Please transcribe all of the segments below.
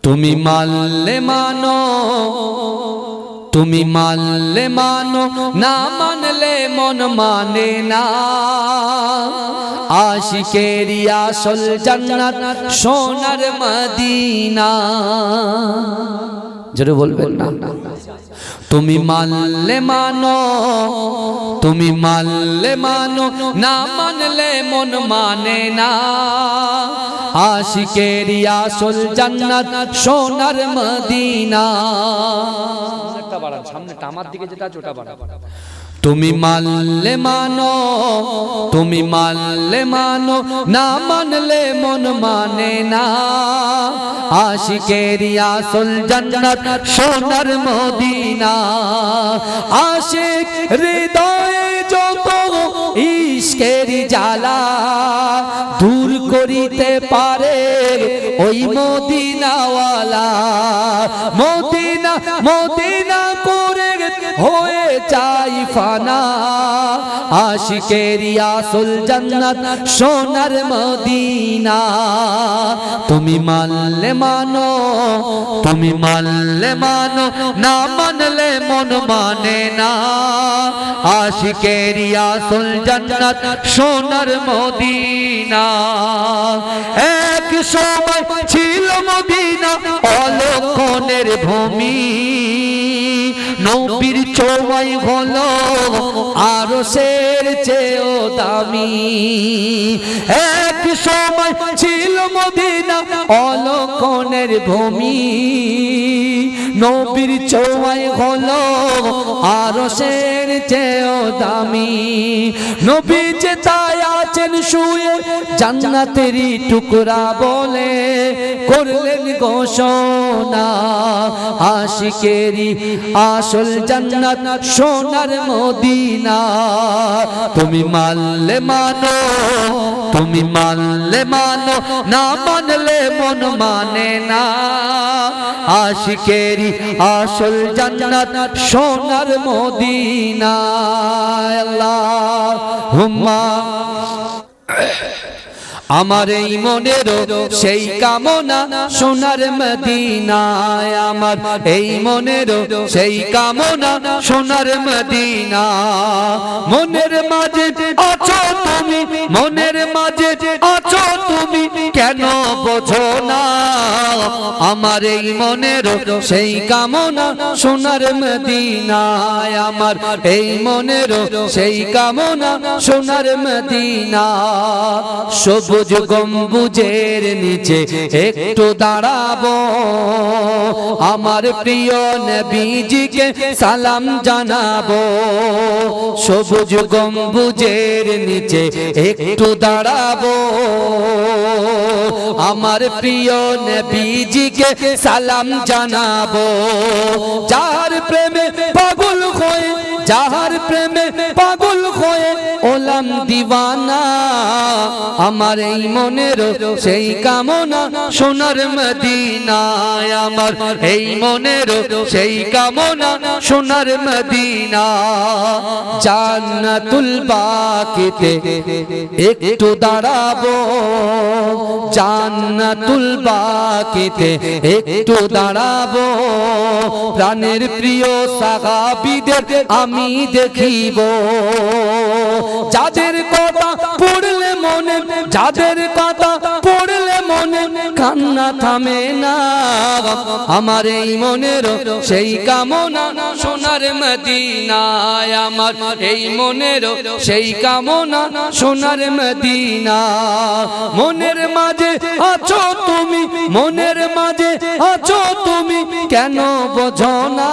তুমি মানলে মানো, তুমি মানলে মানো, না মানলে মন মানে না। আশিকেরি আসল জান্নাত সোনার মদিনা। জোরে বলবেন না। তুমি মানলে মানো, তুমি মানলে মানো, না মানলে মন মানে না। আশিকেরি আসল জান্নাত সোনার মদিনা। সামনে আমার দিকে যেটা আছে ওটা বাড়ান। তুমি মানলে মানো, তুমি মানলে মানো, না মানলে মন মানে না। আশিকেরি আসল জান্নাত সোনার মদিনা। আশিক হৃদয়ে যত ইশকের জ্বালা দূর করিতে পারে ওই মদিনাওয়ালা। মদিনা মদিনা করে হয়ে চাই ফানা। আশিকেরি আসল জান্নাত সোনার মদিনা। তুমি মানলে মানো, তুমি মানলে মানো, না মানলে মন মানে না। আশিকেরি আসল জান্নাত সোনার মদিনা। এক সময় ছিল মদিনা অলক্ষণের ভূমি। নবীর ছোঁয়ায় হলো আরশের চেয়েও দামি। এক সময় ছিল মদিনা অলক্ষণের ভূমি। নবীর ছোঁয়ায় হলো আরশের চেয়েও দামি। নবী যে তাই আছেন শুয়ে জান্নাতেরই টুকরা বলে করলেন ঘোষণা। আশিকেরি আসল জান্নাত সোনার মদিনা। তুমি মানলে মানো, তুমি মানলে মানো, না মানলে মন মানে না। আশিকেরি আসল জান্নাত সোনার মদিনা। আল্লাহুম্মা আমার এই মনেরও সেই কামনা সোনার মদিনায়। আমার এই মনেরও সেই কামনা সোনার মদিনা। মনের মাঝে আছো তুমি, মনের মাঝে আছো তুমি, কেন বোঝো না? আমার এই মনেরও সেই কামনা সোনার মদিনায়। আমার এই মনেরও সেই কামনা সোনার মদিনা। সবুজ গম্বুজের নিচে একটু দাঁড়াবো, আমার প্রিয় নবীজিকে সালাম জানাবো। সবুজ গম্বুজের নিচে একটু দাঁড়াবো, আমার প্রিয় নবীজিকে সালাম জানাবো। যার প্রেমে পাগল হয়ে, যার প্রেমে পাগল হয়ে ওলাম দিওয়ানা। আমার এই মনের সেই কামনা সোনার মদিনায়। আমার এই মনের সেই কামনা সোনার মদিনা। জান্নাতুল বাকিতে একটু দাঁড়াবো, জান্নাতুল বাকিতে একটু দাঁড়াবো। প্রাণের প্রিয় সাহাবীদের আমি দেখিব, যাদের কথা পড়লে মনে, যাদের কথা পড়লে মনে কান্না থামে না। আমার এই মনের সেই কামনা সোনার মদিনায়। আমার এই মনের সেই কামনা সোনার মদিনা। মনের মাঝে আছো তুমি, মনের মাঝে আছো তুমি, কেন বোঝো না?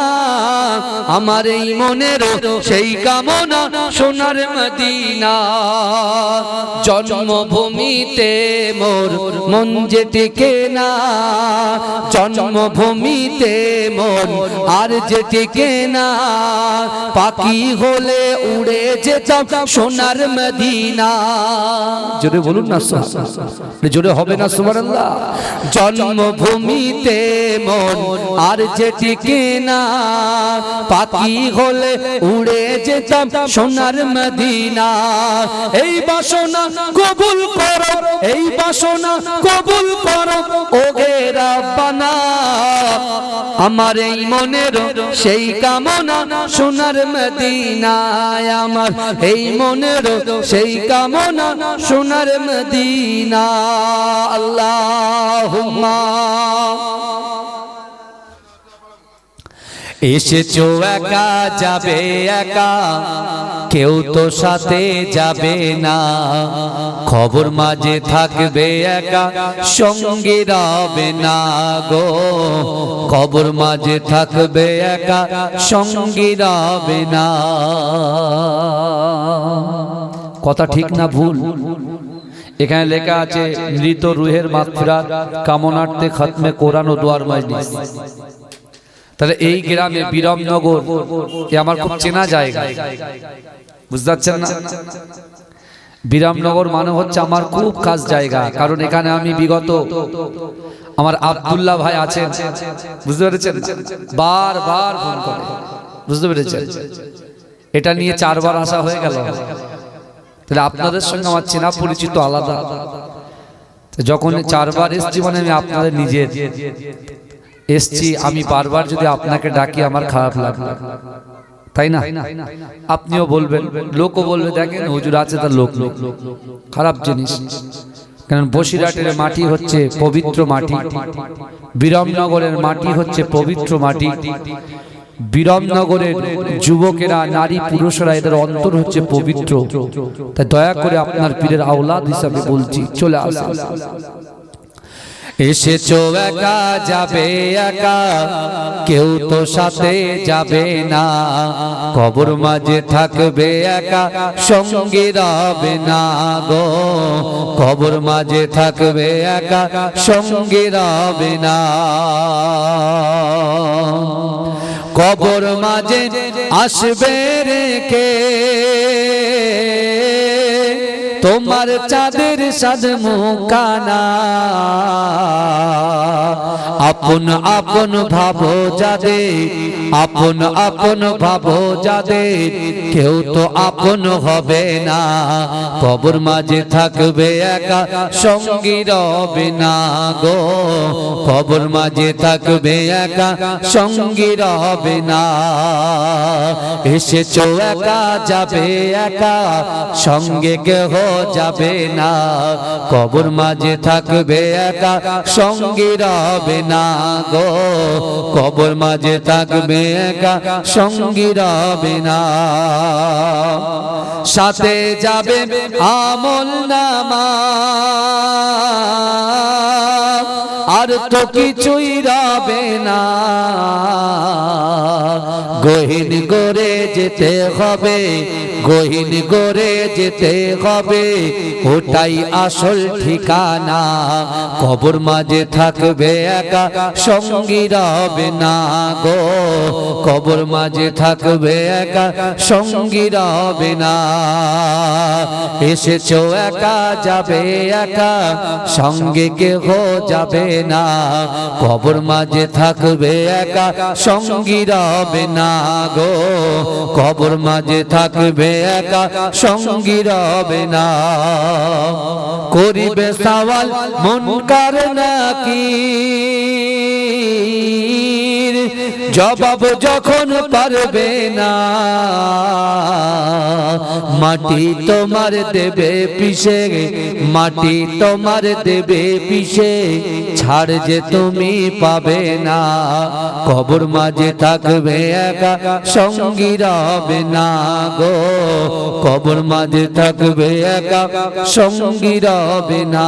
আমার এই মনের সেই কামনা সোনার মদিনা। জন্মভূমিতে মোর মন যে টিকে না, জন্মভূমিতে মন আর যে টিকে না। পাখি হলে উড়ে যেতাম সোনার মদিনা। জোরে বলুন না, জোরে হবে না সুবহানাল্লাহ। জন্মভূমিতে মন আর যে টিকে না, পাখি হলে উড়ে যেতাম সোনার মদিনা। এই বাসনা কবুল করো, এই বাসনা কবুল করো, ওগে রাব্বা পানা আমার এই মনের সেই কামনা সোনার মদিনায় আমার এই মনের সেই কামনা সোনার মদিনা আল্লাহুম্মা এসেছো একা যাবে একা কেউ তো সাথে যাবে না খবর মাঝে থাকবে একা সঙ্গে রবে না গো খবর মাঝে থাকবে একা সঙ্গে রবে না কথা ঠিক না ভুল এখানে লেখা আছে মৃত রুহের মাগফিরাত কামনার্থে খতমে কোরআন ও দোয়ার মজলিস তাহলে এই গ্রামে বিরামনগর এ আমার খুব চেনা জায়গা বুঝতে পারছেন না বিরামনগর মানে হচ্ছে আমার খুব খাস জায়গা কারণ এখানে আমি বিগত আমার আব্দুল্লাহ ভাই আছেন বুঝতে পেরেছেন বারবার ফোন করে বুঝতে পেরেছেন এটা নিয়ে 4 বার আসা হয়ে গেল তাহলে আপনাদের সঙ্গে আমার চেনা পরিচিত আলাদা যখন 4 বার এসছি মানে আমি আপনাদের নিজের এসছি আমি বারবার যদি আপনাকে ডাকি আমার খারাপ লাগে তাই না আপনিও বলবেন লোকও বলবে দেখেন হুজুর আছে তার লোক খারাপ জিনিস কারণ বসিরহাটের মাটি হচ্ছে পবিত্র মাটি বিরামনগরের মাটি হচ্ছে পবিত্র মাটি বিরামনগরের যুবকেরা নারী পুরুষরা এদের অন্তর হচ্ছে পবিত্র তাই দয়া করে আপনার পীরের আওলাদ হিসাবে বলছি চলে আসুন এসেছো একা যাবে একা কেউ তো সাথে যাবে না কবর মাঝে থাকবে একা সঙ্গে রবে না গো কবর মাঝে থাকবে একা সঙ্গে রবে না কবর মাঝে আসবে রেখে তোমার চাঁদের সাদ মুখানা আপন আপন ভাবো যাদের আপন আপন ভাবো যাদের কেউ তো আপন হবে না কবর মাঝে থাকবে একা সঙ্গী রবে না গো কবর মাঝে থাকবে একা সঙ্গী রবে না এসেছো একা যাবে একা সঙ্গে কেহ যাবে না কবর মাঝে থাকবে একা সঙ্গী রবে না গো কবর মাঝে থাকবে একা সঙ্গী রবে না সাথে যাবে আমল নামা আর তো কিছুই রবে না গহীন গড়ে যেতে হবে গহীন গড়ে যেতে হবে ওটাই আসল ঠিকানা কবর মাঝে থাকবে একা সঙ্গী রবে না গো কবর মাঝে থাকবে একা সঙ্গী রবে না এসেছো একা যাবে একা সঙ্গে কেহ যাবে না কবর মাঝে থাকবে একা সঙ্গী রবে না গো কবর মাঝে থাকবে একা সঙ্গী রবে না করিবে সওয়াল মুনকার নাকির জবাব যখন পারবে না মাটি তোমার দেবে পিছে মাটি তোমার দেবে পিছে ছাড় যে তুমি পাবে না কবর মাঝে থাকবে একা সঙ্গী রবে না গো কবর মাঝে থাকবে একা সঙ্গী রবে না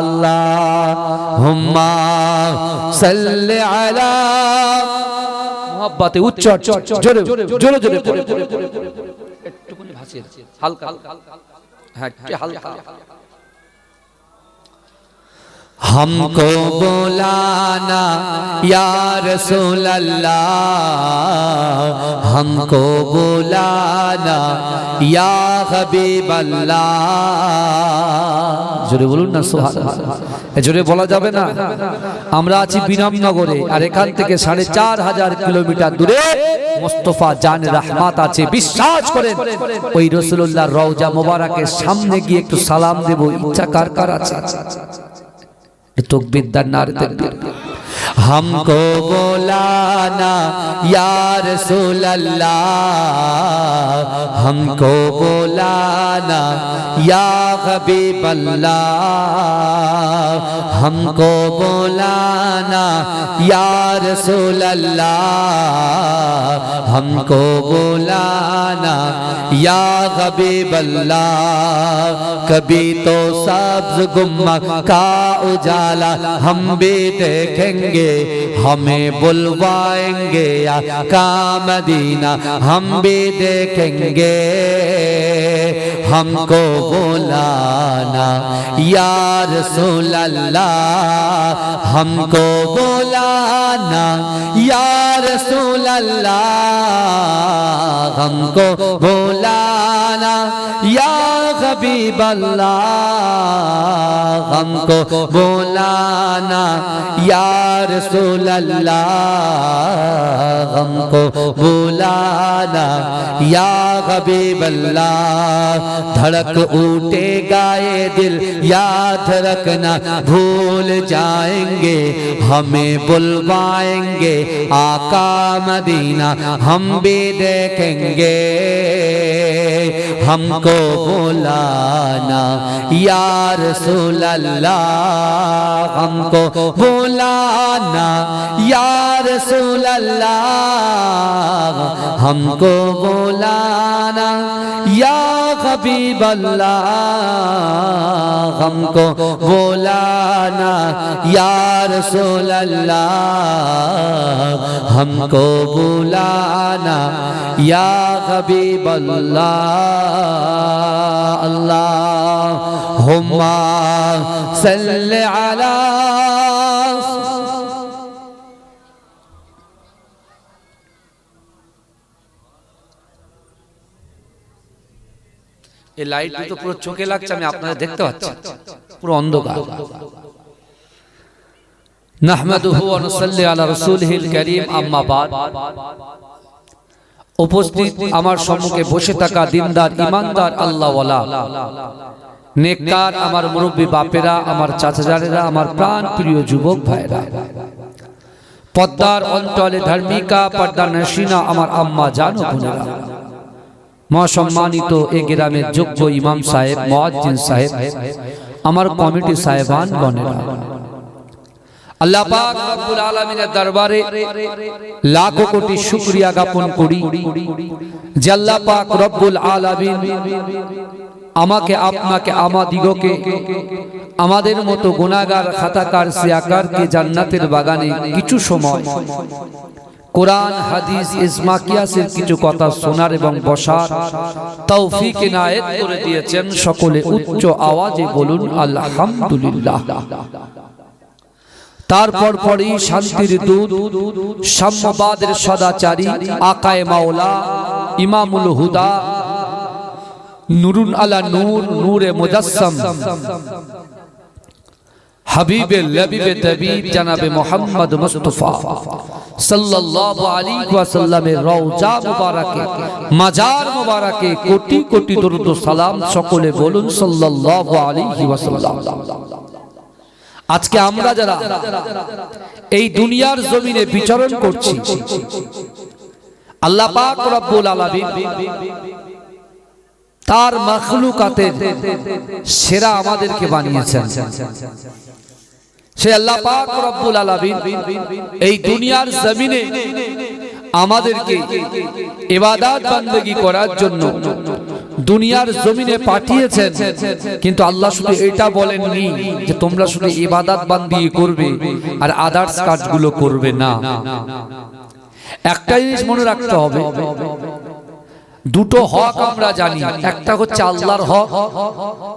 আল্লাহুম্মা সাল্লি আলা মুহাব্বতে উচ্চ জোরে জোরে জোরে একটুখানি ভাসিয়ে হালকা হ্যাঁ হালকা हमको बुलाना या रसूल अल्लाह हमको बुलाना या हबीब अल्लाह জোরে বলুন না সুবহানাল্লাহ জোরে বলা যাবে না আমরা আছি বিরামনগরে আর এখান থেকে 4500 কিলোমিটার দূরে মুস্তাফা জান রহমত আছে বিশ্বাস করেন ওই রাসূলুল্লাহর রওজা মোবারকের সামনে গিয়ে একটু সালাম দেব ইচ্ছা কার কার আছে तकबीर नारे तकबीर हमको बुलाना या रसूल अल्लाह, हमको बुलाना या हबीब अल्लाह, हमको बुलाना या रसूल अल्लाह, हमको बुलाना या हबीब अल्लाह। कभी तो सब्ज़ गुम्मा का उजाला हम भी देखेंगे, हमें बुलवाएंगे या का मदीना हम भी देखेंगे। हमको बुलाना या रसूल अल्लाह, हमको बुलाना या रसूल अल्लाह, हमको बुलाना या हबीब अल्लाह, हमको बुलाना या रसूल अल्लाह, हमको बुलाना या हबीब अल्लाह। धड़क उठेगा ये दिल याद रखना, भूल जाएंगे हमें बुलवाएंगे आका मदीना हम भी देखेंगे। हमको बुलाना या रसूल अल्लाह, हमको बुलाना या रसूल अल्लाह, हमको बुलाना या हबीब अल्लाह, हमको बुलाना या रसूल अल्लाह, हमको बुलाना या हबीब अल्लाह। अल्लाहुम्मा सल्लि अला। এই লাইটটি তো পুরো চোখে লাগছে, আমি আপনাদের দেখতে পাচ্ছি পুরো অন্ধকার। নাহমাদুহু ওয়া নুসাল্লি আলা রাসূলিহিল কারীম, আম্মা বাদ। উপস্থিত আমার সম্মুখে বসে থাকা দিনদার ইমানদার আল্লাহওয়ালা নেককার আমার মুরব্বী বাপেরা, আমার চাচাজানেরা, আমার প্রাণ প্রিয় যুবক ভাইরা, পদ্মার অঞ্চলে ধার্মিকা পর্দার নসিনা আমার আম্মা জান ও বোনেরা, মহাসম্মানিত এ গ্রামের যোগ্য ইমাম সাহেব, মুয়াজ্জিন সাহেব, আমার কমিটি সাহেবান গণেরা, আল্লাহ পাক রব্বুল আলামিনের দরবারে লাখো কোটি শুকরিয়া জ্ঞাপন করি যে আল্লাহ পাক রব্বুল আলামিন আমাকে, আপনাকে, আমাদিগকে, আমাদের মতো গুনাহগার খাতাকার সিয়াকারকে জান্নাতের বাগানে কিছু সময় কোরআন হাদিস ইজমা কিয়াসের কিছু কথা শোনার এবং বসার তৌফিক ইনায়েত করে দিয়েছেন। সকলে উচ্চ আওয়াজে বলুন আলহামদুলিল্লাহ। তারপর পরেই শান্তির দূত, সাম্যবাদের সদাচারী, আকায়ে মাওলা, ইমামুল হুদা, নুরুন আলা নূর, নূরে মুজাসসাম, হাবিবে লবিবে তবিব জনাবে মুহাম্মদ মুস্তাফা সাল্লাল্লাহু আলাইহি ওয়াসাল্লামের রওজা মুবারাকে, মাজার মুবারাকে কোটি কোটি দরুদ ও সালাম। সকলে বলুন সাল্লাল্লাহু আলাইহি ওয়াসাল্লাম। আজকে আমরা যারা এই দুনিয়ার জমিনে বিচরণ করছি, আল্লাহ পাক রব্বুল আলামিন তার মাখলুকাতের সেরা আমাদেরকে বানিয়েছেন। সে আল্লাহ পাক রব্বুল আলামিন এই দুনিয়ার জমিনে আমাদেরকে ইবাদত বান্দেগি করার জন্য দুনিয়ার জমিনে পাঠিয়েছেন। কিন্তু আল্লাহ শুধু এটা বলেননি যে তোমরা শুধু ইবাদত বান্দেগি করবে আর আদার্স কাজগুলো করবে না। একটা জিনিস মনে রাখতে হবে, দুটো হক আমরা জানি, একটা হচ্ছে আল্লাহর হক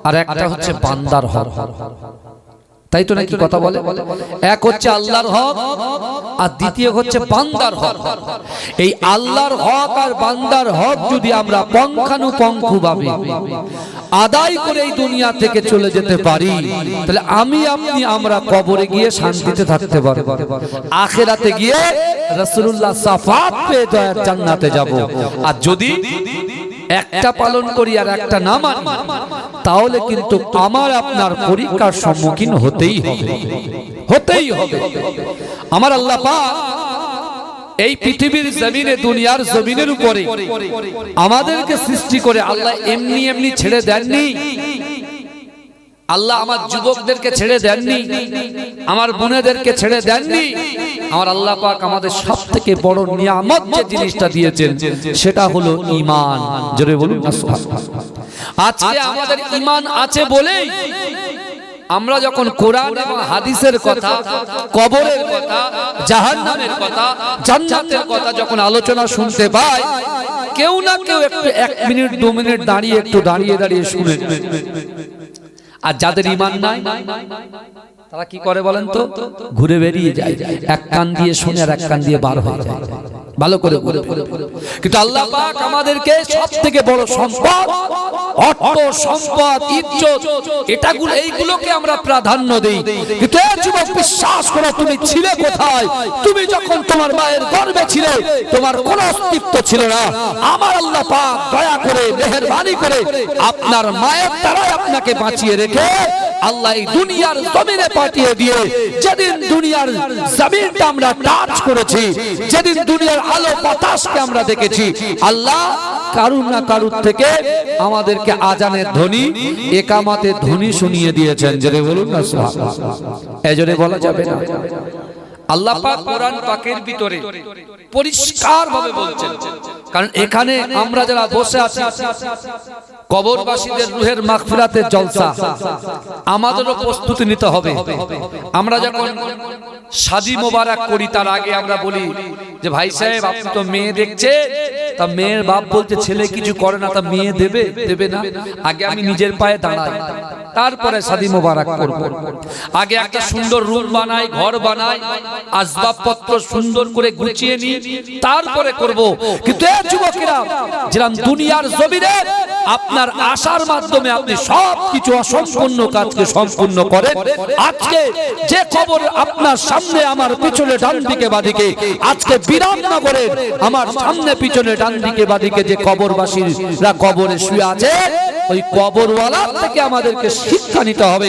আর একটা হচ্ছে বান্দার হক। তাই তো নাকি কথা বলে? এক হচ্ছে আল্লাহর হক আর দ্বিতীয় হচ্ছে বান্দার হক। এই আল্লাহর হক আর বান্দার হক যদি আমরা পঙ্খানুপঙ্খভাবে আদায় করে এই দুনিয়া থেকে চলে যেতে পারি, তাহলে আমি আপনি আমরা কবরে গিয়ে শান্তিতে থাকতে পারব, আখিরাতে গিয়ে রাসূলুল্লাহ শাফাত পেয়ে জান্নাতে যাব। আর যদি একটা পালন করি আর একটা না মানি, তাহলে কিন্তু আমার আপনার পরীক্ষার সম্মুখীন হতেই হবে। হতেই হবে। আমার আল্লাহ পাক এই পৃথিবীর জমিনে, দুনিয়ার জমিনের উপরে আমাদেরকে সৃষ্টি করে আল্লাহ এমনি এমনি ছেড়ে দেননি। আল্লাহ আমার যুবকদেরকে ছেড়ে দেননি, আমার বোনেদেরকে ছেড়ে দেননি। আমার আল্লাহ পাক আমাদের সবথেকে বড় নিয়ামত যে জিনিসটা দিয়েছেন সেটা হলো ঈমান। জোরে বলুন না সুবহানাল্লাহ। আজকে আমাদের ঈমান আছে বলেই আমরা যখন কোরআন এবং হাদিসের কথা, কবরের কথা, জাহান্নামের কথা, জান্নাতের কথা যখন আলোচনা শুনতে পাই, কেউ না কেউ একটু 1 মিনিট 2 মিনিট দাঁড়িয়ে একটু দাঁড়িয়ে শুনে। আর যাদের ঈমান নাই তারা কি করে বলেন তো? ঘুরে বেরিয়ে যায়, এক কান দিয়ে শুনে আর এক কান দিয়ে বার হয়ে যায়। ভালো করে বলে। কিন্তু আল্লাহ পাক আমাদেরকে সবথেকে বড় সম্পদ, অর্থ সম্পদ, ইজ্জত, এইগুলোকে আমরা প্রাধান্য দেই। কিন্তু এই যুবক বিশ্বাস করো, তুমি ছিলে কোথায়? তুমি যখন তোমার মায়ের গর্ভে ছিলে তোমার কোনো অস্তিত্ব ছিল না। আমার আল্লাহ পাক দয়া করে, মেহেরবানি করে আপনার মায়ের দ্বারাই আপনাকে বাঁচিয়ে রেখে আল্লাহ এই দুনিয়ার জমিনে পাঠিয়ে দিয়ে, যেদিন দুনিয়ার জমিনটা আমরা টাচ করেছি, যেদিন দুনিয়ার আলো বাতাসকে আমরা দেখেছি, আল্লাহ কারুর না কারুর থেকে আমাদেরকে আজানের ধ্বনি, একামতের ধ্বনি শুনিয়ে দিয়েছেন। জোরে বলুন না সুবহানাল্লাহ। এজন্য বলা যাবে না। আল্লাহ পাক কোরআন পাকের ভিতরে পরিষ্কার ভাবে বলছেন, কারণ এখানে আমরা যারা বসে আছি, কবরবাসীদের রুহের মাগফিরাতের জলসা, আমাদেরও প্রস্তুতি নিতে হবে। আমরা যখন শাদী মোবারক করি তার আগে আমরা বলি যে ভাই সাহেব আপনি তো মেয়ে দেখছে, তা মেয়ের বাপ বলছে ছেলে কিছু করে না, তা মেয়ে দেবে না? আগে আমি নিজের পায়ে দাঁড়াই, তারপরে শাদী মোবারক করব। আগে একটা সুন্দর রুম বানাই, ঘর বানাই, আসবাবপত্র সুন্দর করে গুছিয়ে নিই, তারপরে করব। কিন্তু এই যুবকেরা যেরকম দুনিয়ার জমিনে আপনার আশার মাধ্যমে আপনি সবকিছু অসম্পূর্ণ কাজকে সম্পূর্ণ করেন, আজকে যে খবর আপনার সামনে, আমার পিছনে ডান দিকে বাদিকে, আজকে বিরামনগরের আমার সামনে পিছনে ডান দিকে বাদিকে যে কবরবাসীরা কবরে শুয়ে আছে, ওই কবরওয়ালা থেকে আমাদেরকে শিক্ষা নিতে হবে।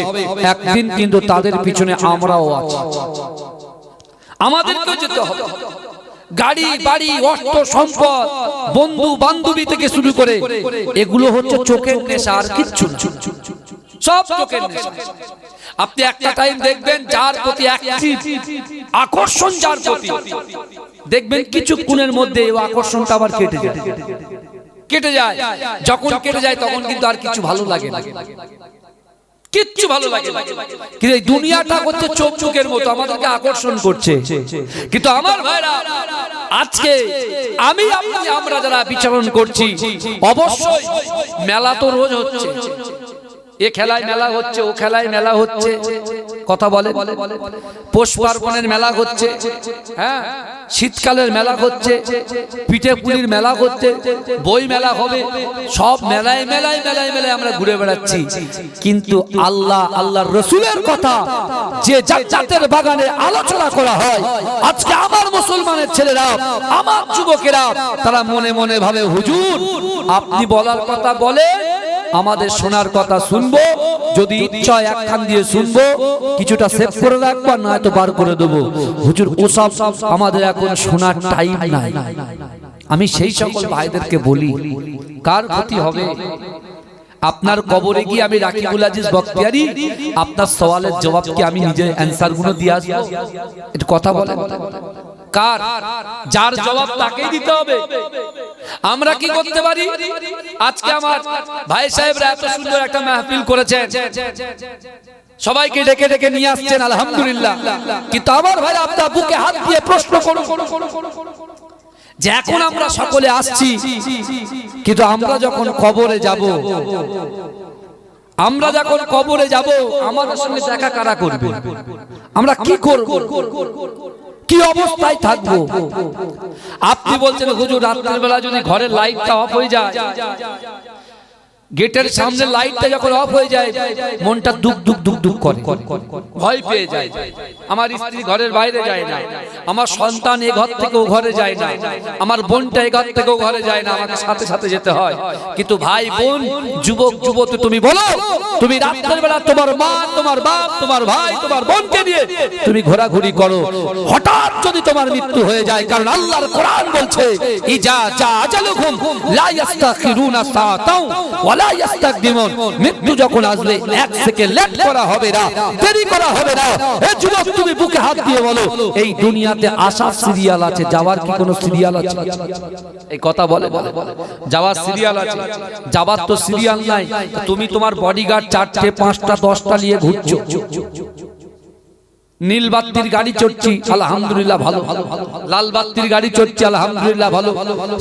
একদিন কিন্তু তাদের পিছনে আমরাও আছি, আমাদেরকেও যেতে হবে। গাড়ি বাড়ি, অর্থ সম্পদ, বন্ধু বান্ধবী থেকে শুরু করে এগুলো হচ্ছে চোখের নেশা, আর কিচ্ছু না, সব চোখের নেশা। আপনি একটা টাইম দেখবেন যার প্রতি অ্যাক্টিভ আকর্ষণ, যার প্রতি দেখবেন কিছুক্ষণের মধ্যে এই আকর্ষণটা আবার কেটে যায়। যখন কেটে যায় তখন কিন্তু আর কিছু ভালো লাগে না, কিচ্ছু ভালো লাগে না। কিন্তু এই দুনিয়াটা হচ্ছে চোখের মতো আমাদেরকে আকর্ষণ করছে। কিন্তু আমার ভাইরা, আজকে আমি আপনি আমরা যারা বিচরণ করছি, অবশ্যই মেলা তো রোজ হচ্ছে, এ খেলায় মেলা হচ্ছে, ও খেলায় মেলা হচ্ছে, কথা বলে। পৌষ পার্বণের মেলা হচ্ছে, হ্যাঁ, শীতকালের মেলা হচ্ছে, পিঠে পুলির মেলা হচ্ছে, বই মেলা হবে, সব মেলায় মেলায় মেলায় মেলায় আমরা ঘুরে বেড়াচ্ছি। কিন্তু আল্লাহর রাসূলের কথা যে জান্নাতের বাগানে আলোচনা করা হয়, আজকে আমার মুসলমানের ছেলেরা, আমার যুবকেরা, তারা মনে মনে ভাবে হুজুর আপনি বলার কথা বলে, আমাদের শোনার কথা শুনবো, যদি ইচ্ছা একখান দিয়ে শুনবো, কিছুটা সেভ করে রাখবা, না তো বার করে দেবো। হুজুর ওসব আমাদের এখন শোনার টাইম নাই। আমি সেই সকল ভাইদেরকে বলি, কার ক্ষতি হবে? আপনার কবরে গিয়ে আমি রাকিবুল আজিজ বখতিয়ারি আপনার সওয়ালের জবাব কি আমি নিজে অ্যানসার গুলো দিয়ে আসবো? একটু কথা বলেন, কার? যার জবাব তাকেই দিতে হবে। আমরা কি করতে পারি? আজকে আমার ভাই সাহেবরা এত সুন্দর একটা মাহফিল করেছেন, সবাইকে ডেকে ডেকে নিয়ে আসছেন, আলহামদুলিল্লাহ। কিন্তু আমার ভাই আপনার বুকে হাত দিয়ে প্রশ্ন করুন যে এখন আমরা সকলে আসছি, কিন্তু আমরা যখন কবরে যাব, আমাদের সঙ্গে দেখা কারা করবে? আমরা কি করব? কি অবস্থায় থাকবো? আপনি বলছেন হুজুর রাতের বেলা যদি ঘরের লাইটটা অফ হয়ে যায়, গেটের সামনে লাইটটা যখন অফ হয়ে যায় মনটা দুক দুক দুক দুক করে, ভয় পেয়ে যায়। আমার স্ত্রী ঘরের বাইরে যায় না, আমার সন্তান এ ঘর থেকে ও ঘরে যায় না, আমার বোনটা এ ঘর থেকে ও ঘরে যায় না, আমাকে সাথে সাথে যেতে হয়। কিন্তু ভাই বোন, যুবক যুবতী, তুমি বলো, তুমি রাতের বেলা তোমার মা, তোমার বাপ, তোমার ভাই, তোমার বোনকে নিয়ে তুমি ঘোরাঘুরি করো, হঠাৎ যদি তোমার মৃত্যু হয়ে যায়, কারণ আল্লাহর কোরআন বলছে ইজা জা আজালুহুম লা ইস্তাখিরুনা সাআতাও ওয়া লা ইস্তাকদিমুন, মৃত্যু যখন আসবে এক সেকেন্ড লেট করা হবে না, দেরি করা হবে না। এই যুবক, তুমি বুকে হাত দিয়ে বলো, এই দুনিয়াতে আসার সিরিয়াল আছে, যাওয়ার কি কোনো সিরিয়াল আছে? এই কথা বলে, যাওয়ার সিরিয়াল আছে, যাবার তো সিরিয়াল নাই। তুমি তোমার বডিগার্ড 4টে 5টা 10টা নিয়ে ঘুরছো, নীল বাতির গাড়ি চড়ছি, আলহামদুলিল্লাহ ভালো, লাল বাতির গাড়ি চড়ছি, আলহামদুলিল্লাহ ভালো,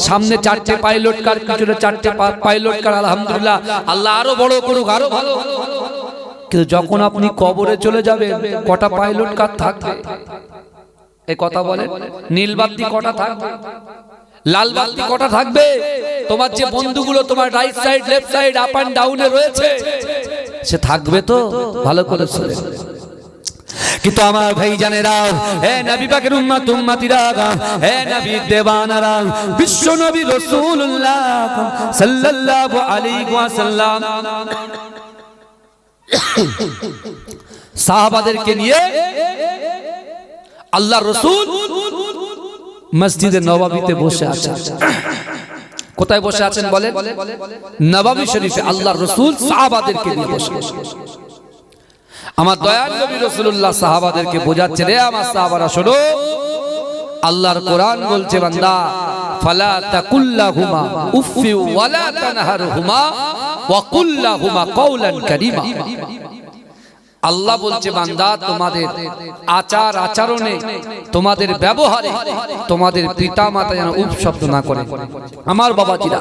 সামনে 4টে পাইলট কার, পিছনে 4টে পাইলট কার, আলহামদুলিল্লাহ, আল্লাহ আরো বড় করুক, আরো ভালো। কিন্তু যখন আপনি কবরে চলে যাবেন, কটা পাইলট কার থাকবে? এই কথা বলে, নীল বাতি কটা থাকবে, লাল বাতি কটা থাকবে? তোমার যে বন্ধুগুলো তোমার right side, left side, up and ডাউনে রয়েছে, সে থাকবে তো? ভালো করে শুনে। কিন্তু আমার ভাই জানেরা, হে নবী পাকের উম্মত উম্মতিরা, হে নবী দেওয়ানারা, বিশ্ব নবী রাসূলুল্লাহ সাল্লাল্লাহু আলাইহি ওয়াসাল্লাম সাহাবাদেরকে নিয়ে আল্লাহর রাসূল মসজিদে নববীতে বসে আছেন। কোথায় বসে আছেন বলেন? নববী শরীফে আল্লাহর রাসূল সাহাবাদেরকে নিয়ে বসে। আমার দয়াল নবী রাসূলুল্লাহ সাহাবাদেরকে বোঝাচ্ছে, রে আমার সাহাবারা শোনো, আল্লাহর কোরআন বলছে, বান্দা ফালা তাকুল্লাহুমা উফি ওয়ালা তানহারহুমা ওয়া কুল্লাহুমা কওলান কারীমা। আল্লাহ বলছে, বান্দা তোমাদের আচার আচরণে, তোমাদের ব্যবহারে তোমাদের পিতা মাতা যেন উফ শব্দ না করে। আমার বাবাজিরা,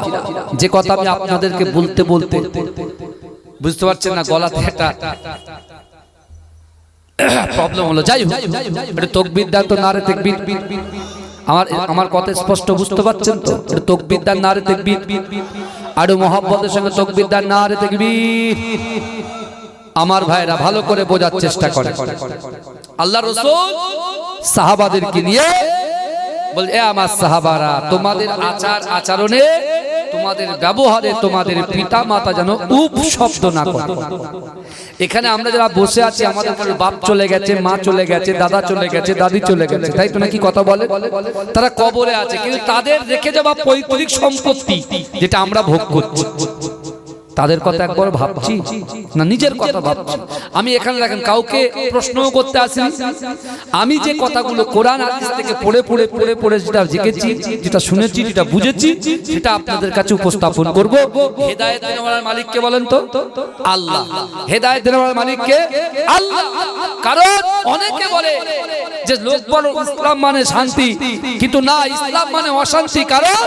যে কথা আমি আপনাদেরকে বলতে বলতে বুঝতে পারছেন না, গলাতে একটা প্রবলেম হলো। যাই হোক, এটা তাকবীর দাও তো, নারে তাকবীর। আমার কথা স্পষ্ট বুঝতে পারছেন তো? এটা তাকবীর দাও, নারে তাকবীর। আরো মহব্বতের সঙ্গে তাকবীর দাও, নারে তাকবীর। আমার ভাইরা ভালো করে বোঝার চেষ্টা করে। আল্লাহর রাসূল সাহাবাদেরকে নিয়ে বলে, এ আমার সাহাবারা, তোমাদের আচার আচরণে, তোমাদের ব্যবহারে তোমাদের পিতা মাতা যেন উপ শব্দ না করে। এখানে আমরা যারা বসে আছি, আমাদের বাপ চলে গেছে, মা চলে গেছে, দাদা চলে গেছে, দাদি চলে গেছে, তাই তো নাকি কথা বলে? তারা কবরে আছে, কিন্তু তাদের রেখে যাওয়া পৈতৃক সম্পত্তি যেটা আমরা ভোগ করছি, তাদের কথা একবার ভাবছি না, নিজের কথা ভাবছি। আমি এখানে দেখেন কাউকে প্রশ্নও করতে আসিনি, আমি যে কথাগুলো কোরআন হাদিস থেকে পড়ে পড়ে পড়ে পড়ে যেটা জেগেছি, যেটা শুনেছি, যেটা বুঝেছি, সেটা আপনাদের কাছে উপস্থাপন করব। হেদায়েত দেওয়ার মালিক কে বলেন তো? আল্লাহ। হেদায়েত দেওয়ার মালিক কে? আল্লাহ। কারণ অনেকে বলে যে লোক বলো ইসলাম মানে শান্তি, কিন্তু না, ইসলাম মানে অশান্তি। কারণ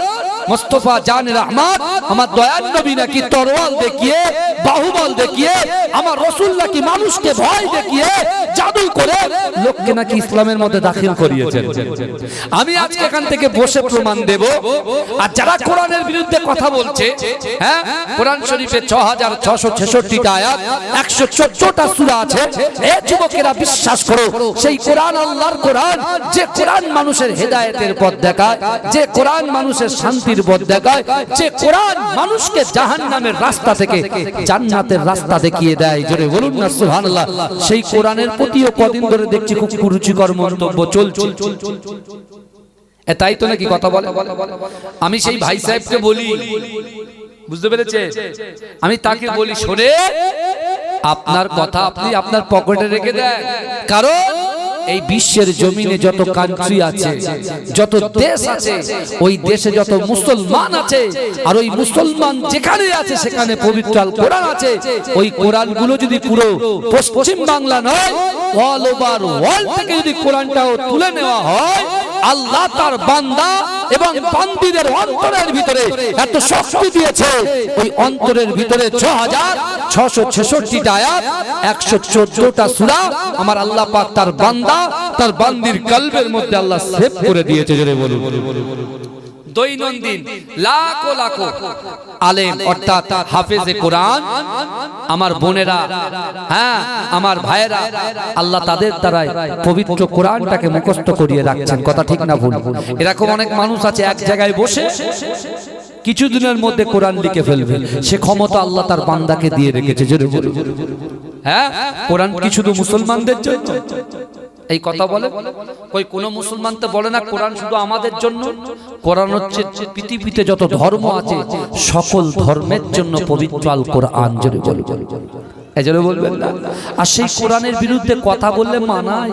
মুস্তাফা জানের রহমান, আমার দয়াল নবী নাকি তরোয়াল দেখিয়ে, বাহুবল দেখিয়ে, আমার রাসূল নাকি মানুষকে ভয় দেখিয়ে, জাদু করে লোককে নাকি ইসলামের মধ্যে দাখিল করিয়েছেন। আমি আজকে এখান থেকে বসে প্রমাণ দেব। আর যারা কোরআনের বিরুদ্ধে কথা বলছে, হ্যাঁ, কোরআন শরীফে 6666টা আয়াত, 114টা সূরা আছে, এই যুবকেরা বিশ্বাস করো, সেই কোরআন আল্লাহর কোরআন, যে কোরআন মানুষের হেদায়েতের পথ দেখায়, যে কোরআন মানুষের শান্তির পথ দেখায়, যে কোরআন মানুষকে জাহান্নামের রাস্তা থেকে জান্নাতের রাস্তা দেখিয়ে দেয়। জোরে বলুন না সুবহানাল্লাহ। সেই কোরআনের প্রতিও কদিন ধরে দেখছি খুব কুরুচিকর মন্তব্য চলছে। তাই তো নাকি কথা বলে? আমি সেই ভাই সাহেবকে বলি, বুঝতে পেরেছে, আমি তাকে বলি, শোনে, আপনার কথা আপনি আপনার পকেটে রেখে দেন। কারণ এই বিশ্বের জমিনে যত কান্ট্রি আছে, যত দেশ আছে, ওই দেশে যত মুসলমান আছে, আর ওই মুসলমান যেখানে আছে সেখানে পবিত্র আল কোরআন আছে। ওই কোরআনগুলো যদি পুরো পশ্চিম বাংলা নয়, অল ওভার ওয়ার্ল্ড থেকে যদি কোরআনটাও তুলে নেওয়া হয়, আল্লাহ তার বান্দা এবং বান্দীদের অন্তরের ভিতরে এত শক্তি দিয়েছে, ওই অন্তরের ভিতরে 6666টা আয়াত, 114টা সূরা, আমার আল্লাহ পাক তার বান্দা, তার বান্দির কলবের মধ্যে আল্লাহ সেভ করে দিয়েছে। জোরে বলুন। দৈনন্দিন লাখো লাখো আলেম অর্থাৎ হাফেজে কোরআন আমার বোনেরা, হ্যাঁ আমার ভাইয়েরা, আল্লাহ তাদের দ্বারাই পবিত্র কোরআনটাকে মুখস্থ করিয়ে রাখছেন। কথা ঠিক না ভুল? এরকম অনেক মানুষ আছে এক জায়গায় বসে কিছুদিনের মধ্যে কোরআন লিখে ফেলবে, সে ক্ষমতা আল্লাহ তার বান্দাকে দিয়ে রেখেছে। হ্যাঁ, কোরআন কি শুধু মুসলমানদের জন্য? এই কথা বলে কই কোন মুসলমান তো বলে না কোরআন শুধু আমাদের জন্য। কোরআন হচ্ছে পৃথিবীতে যত ধর্ম আছে সকল ধর্মের জন্য পবিত্র আল কোরআন। জোরে বলো, এই জোরে বলবেন না। আর সেই কোরআনের বিরুদ্ধে কথা বললে মানায়?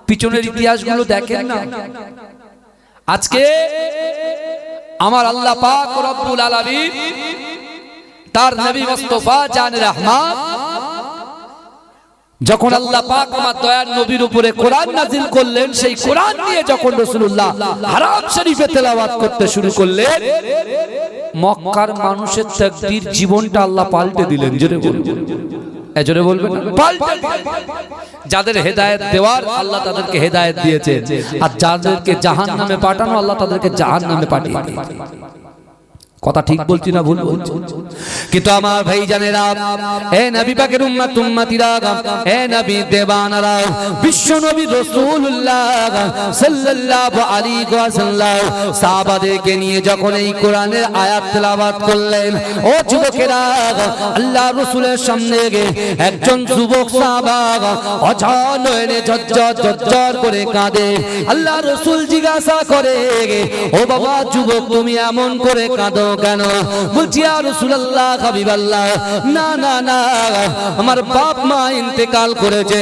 পিছনের ইতিহাসগুলো দেখেন না। আজকে আমার আল্লাহ পাক রব্বুল আলামিন তার নবী মুস্তাফা জান রহমান যখন আল্লাহ পাক আমার দয়ার নবীর উপরে কোরআন নাযিল করলেন, সেই কোরআন নিয়ে যখন রাসূলুল্লাহ হারাম শরীফে তেলাওয়াত করতে শুরু করলেন, মক্কার মানুষের তাকদীর জীবনটা আল্লাহ পাল্টে দিলেন। জোরে বলবেন, এজরে বলবেন পাল্টে। যাদের হেদায়েত দেওয়ার আল্লাহ তাদেরকে হেদায়েত দিয়েছেন, আর যাদেরকে জাহান্নামে পাঠানো আল্লাহ তাদেরকে জাহান্নামে পাঠিয়ে দিয়েছেন। কথা ঠিক বলছি না ভুল বলছি? কিন্তু আমার ভাই জানেরা, হে নবী পাকের উম্মত উম্মতিরা, হে নবী দেবানারা, বিশ্ব নবী রাসূলুল্লাহ সাল্লাল্লাহু আলাইহি ওয়াসাল্লাম সাহাবাদেরকে নিয়ে যখন এই কোরআনের আয়াত তেলাওয়াত করলেন, ও যুবকেরা, আল্লাহ রাসূলের সামনে একজন যুবক সাহাবা অঝর নয়নে ঝরঝর করে কাঁদে। আল্লাহ রাসূল জিজ্ঞাসা করে, ও বাবা যুবক, তুমি এমন করে কাঁদো কেন? বলছি ইয়া রাসূলুল্লাহ, হাবিবাল্লাহ, না না না, আমার বাপ মা ইন্তেকাল করেছে,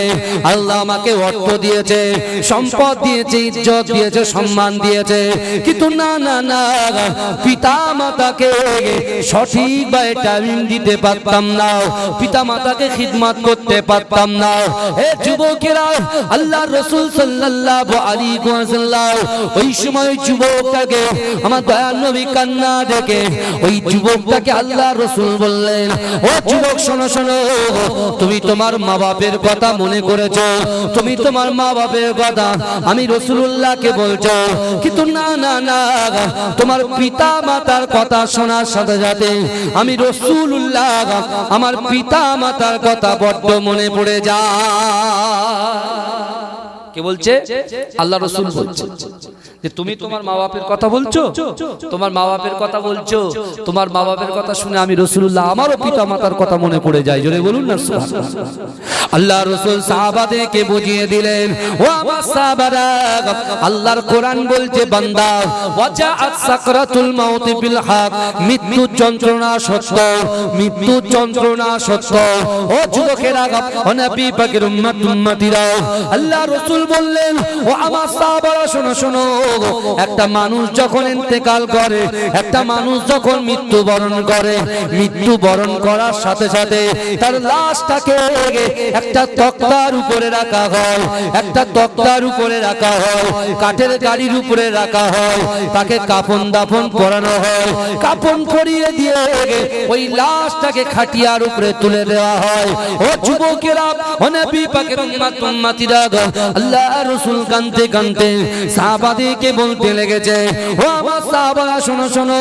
আল্লাহ আমাকে অর্থ দিয়েছে, সম্পদ দিয়েছে, ইজ্জত দিয়েছে, সম্মান দিয়েছে, কিন্তু না না না, পিতা মাতাকে সঠিক ভাবে টাইম দিতে পারতাম না, পিতা মাতাকে খিদমত করতে পারতাম না। হে যুবকেরা, আল্লাহর রাসূল সাল্লাল্লাহু আলাইহি ওয়াসাল্লাম ওই সময় যুবকটাকে আমার দয়ার নবী কান্না দেখে ওই যুবকটাকে আল্লাহ রাসূল বললেন, ও যুবক শোনো শোনো, তুমি তোমার মা বাপের কথা মনে করেছো, তুমি তোমার মা বাপের কথা আমি রাসূলুল্লাহকে বলছো, কিন্তু না না না, তোমার পিতা মাতার কথা শোনার সাথে সাথে আমি রাসূলুল্লাহ আমার পিতা মাতার কথা বড্ড মনে পড়ে যায়। কে বলছে? আল্লাহ রাসূল বলছে যে তুমি তোমার মা বাপের কথা বলছো, তোমার মা বাপের কথা বলছো, তোমার মা বাপের কথা শুনে আমি রাসূলুল্লাহ আমারও পিতা মাতার কথা মনে পড়ে যায়। জোরে বলুন না সুবহানাল্লাহ। আল্লাহ রাসূল সাহাবাদেরকে বুঝিয়ে দিলেন, ও আমার সাহাবারা, আল্লাহর কোরআন বলছে বান্দা, ওয়াজাআত সাকরাতুল মাউত বিল হক, মৃত্যু যন্ত্রণা সত্য, মৃত্যু যন্ত্রণা সত্য। ও যুবকেরা, ও নবী পাকের উম্মত উম্মতিরা, আল্লাহ রাসূল বললেন, ও আমার সাহাবারা শোনো শোনো, একটা মানুষ যখন ইন্তেকাল করে, একটা মানুষ যখন মৃত্যুবরণ করে, মৃত্যুবরণ করার সাথে সাথে তার লাশটাকে একটা তক্তার উপরে রাখা হয়, একটা তক্তার উপরে রাখা হয়, কাঠের গাড়ির উপরে রাখা হয়, তাকে কাফন দাফন পরানো হয়, কাফন পরিয়ে দিয়ে ওই লাশটাকে খাটিয়ার উপরে তুলে দেওয়া হয়। ও যুবকেরা, ও নবী পাকের উম্মত উম্মতিরা, আল্লাহ রাসূল কাঁদতে কাঁদতে সাহাবাদেরকে বলতে লেগেছে, ও আমার সাহাবারা শোনো শোনো,